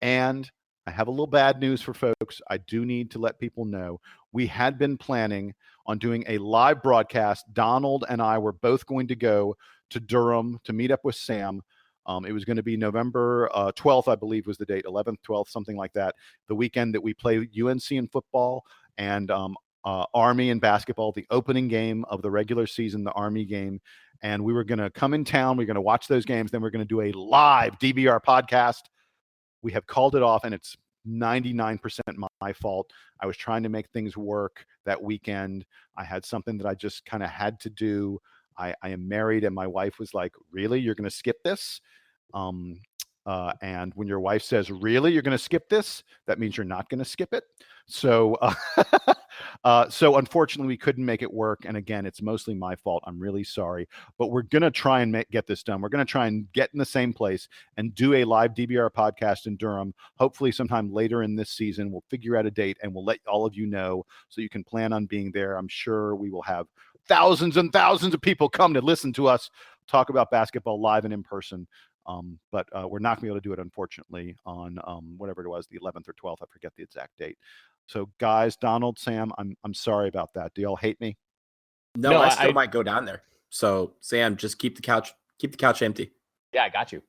And I have a little bad news for folks. I do need to let people know we had been planning on doing a live broadcast. Donald and I were both going to go to Durham to meet up with Sam. It was going to be November 12th, I believe was the date, 11th, 12th, something like that. The weekend that we play UNC in football and Army in basketball, the opening game of the regular season, the Army game. And we were going to come in town. We're going to watch those games. Then we're going to do a live DBR podcast. We have called it off, and it's 99% my fault. I was trying to make things work that weekend. I had something that I just kind of had to do. I am married, and my wife was like, really? You're going to skip this? And when your wife says, really, you're going to skip this, that means you're not going to skip it. So, so unfortunately, we couldn't make it work. And again, it's mostly my fault. I'm really sorry. But we're going to try and get this done. We're going to try and get in the same place and do a live DBR podcast in Durham, hopefully sometime later in this season. We'll figure out a date, and we'll let all of you know so you can plan on being there. I'm sure we will have thousands and thousands of people come to listen to us talk about basketball live and in person. But we're not going to be able to do it, unfortunately, on whatever it was, the 11th or 12th. I forget the exact date. So, guys, Donald, Sam, I'm sorry about that. Do y'all hate me? No, I still might go down there. So, Sam, just keep the couch empty. Yeah, I got you.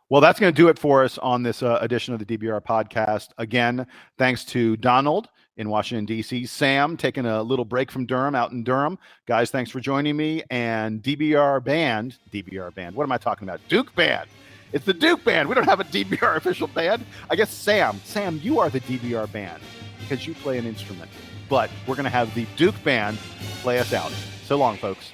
Well, that's going to do it for us on this edition of the DBR podcast. Again, thanks to Donald in Washington, D.C. Sam, taking a little break from Durham, out in Durham. Guys, thanks for joining me. And DBR Band. What am I talking about? Duke Band. It's the Duke Band. We don't have a DBR official band. I guess Sam, you are the DBR Band because you play an instrument. But we're going to have the Duke Band play us out. So long, folks.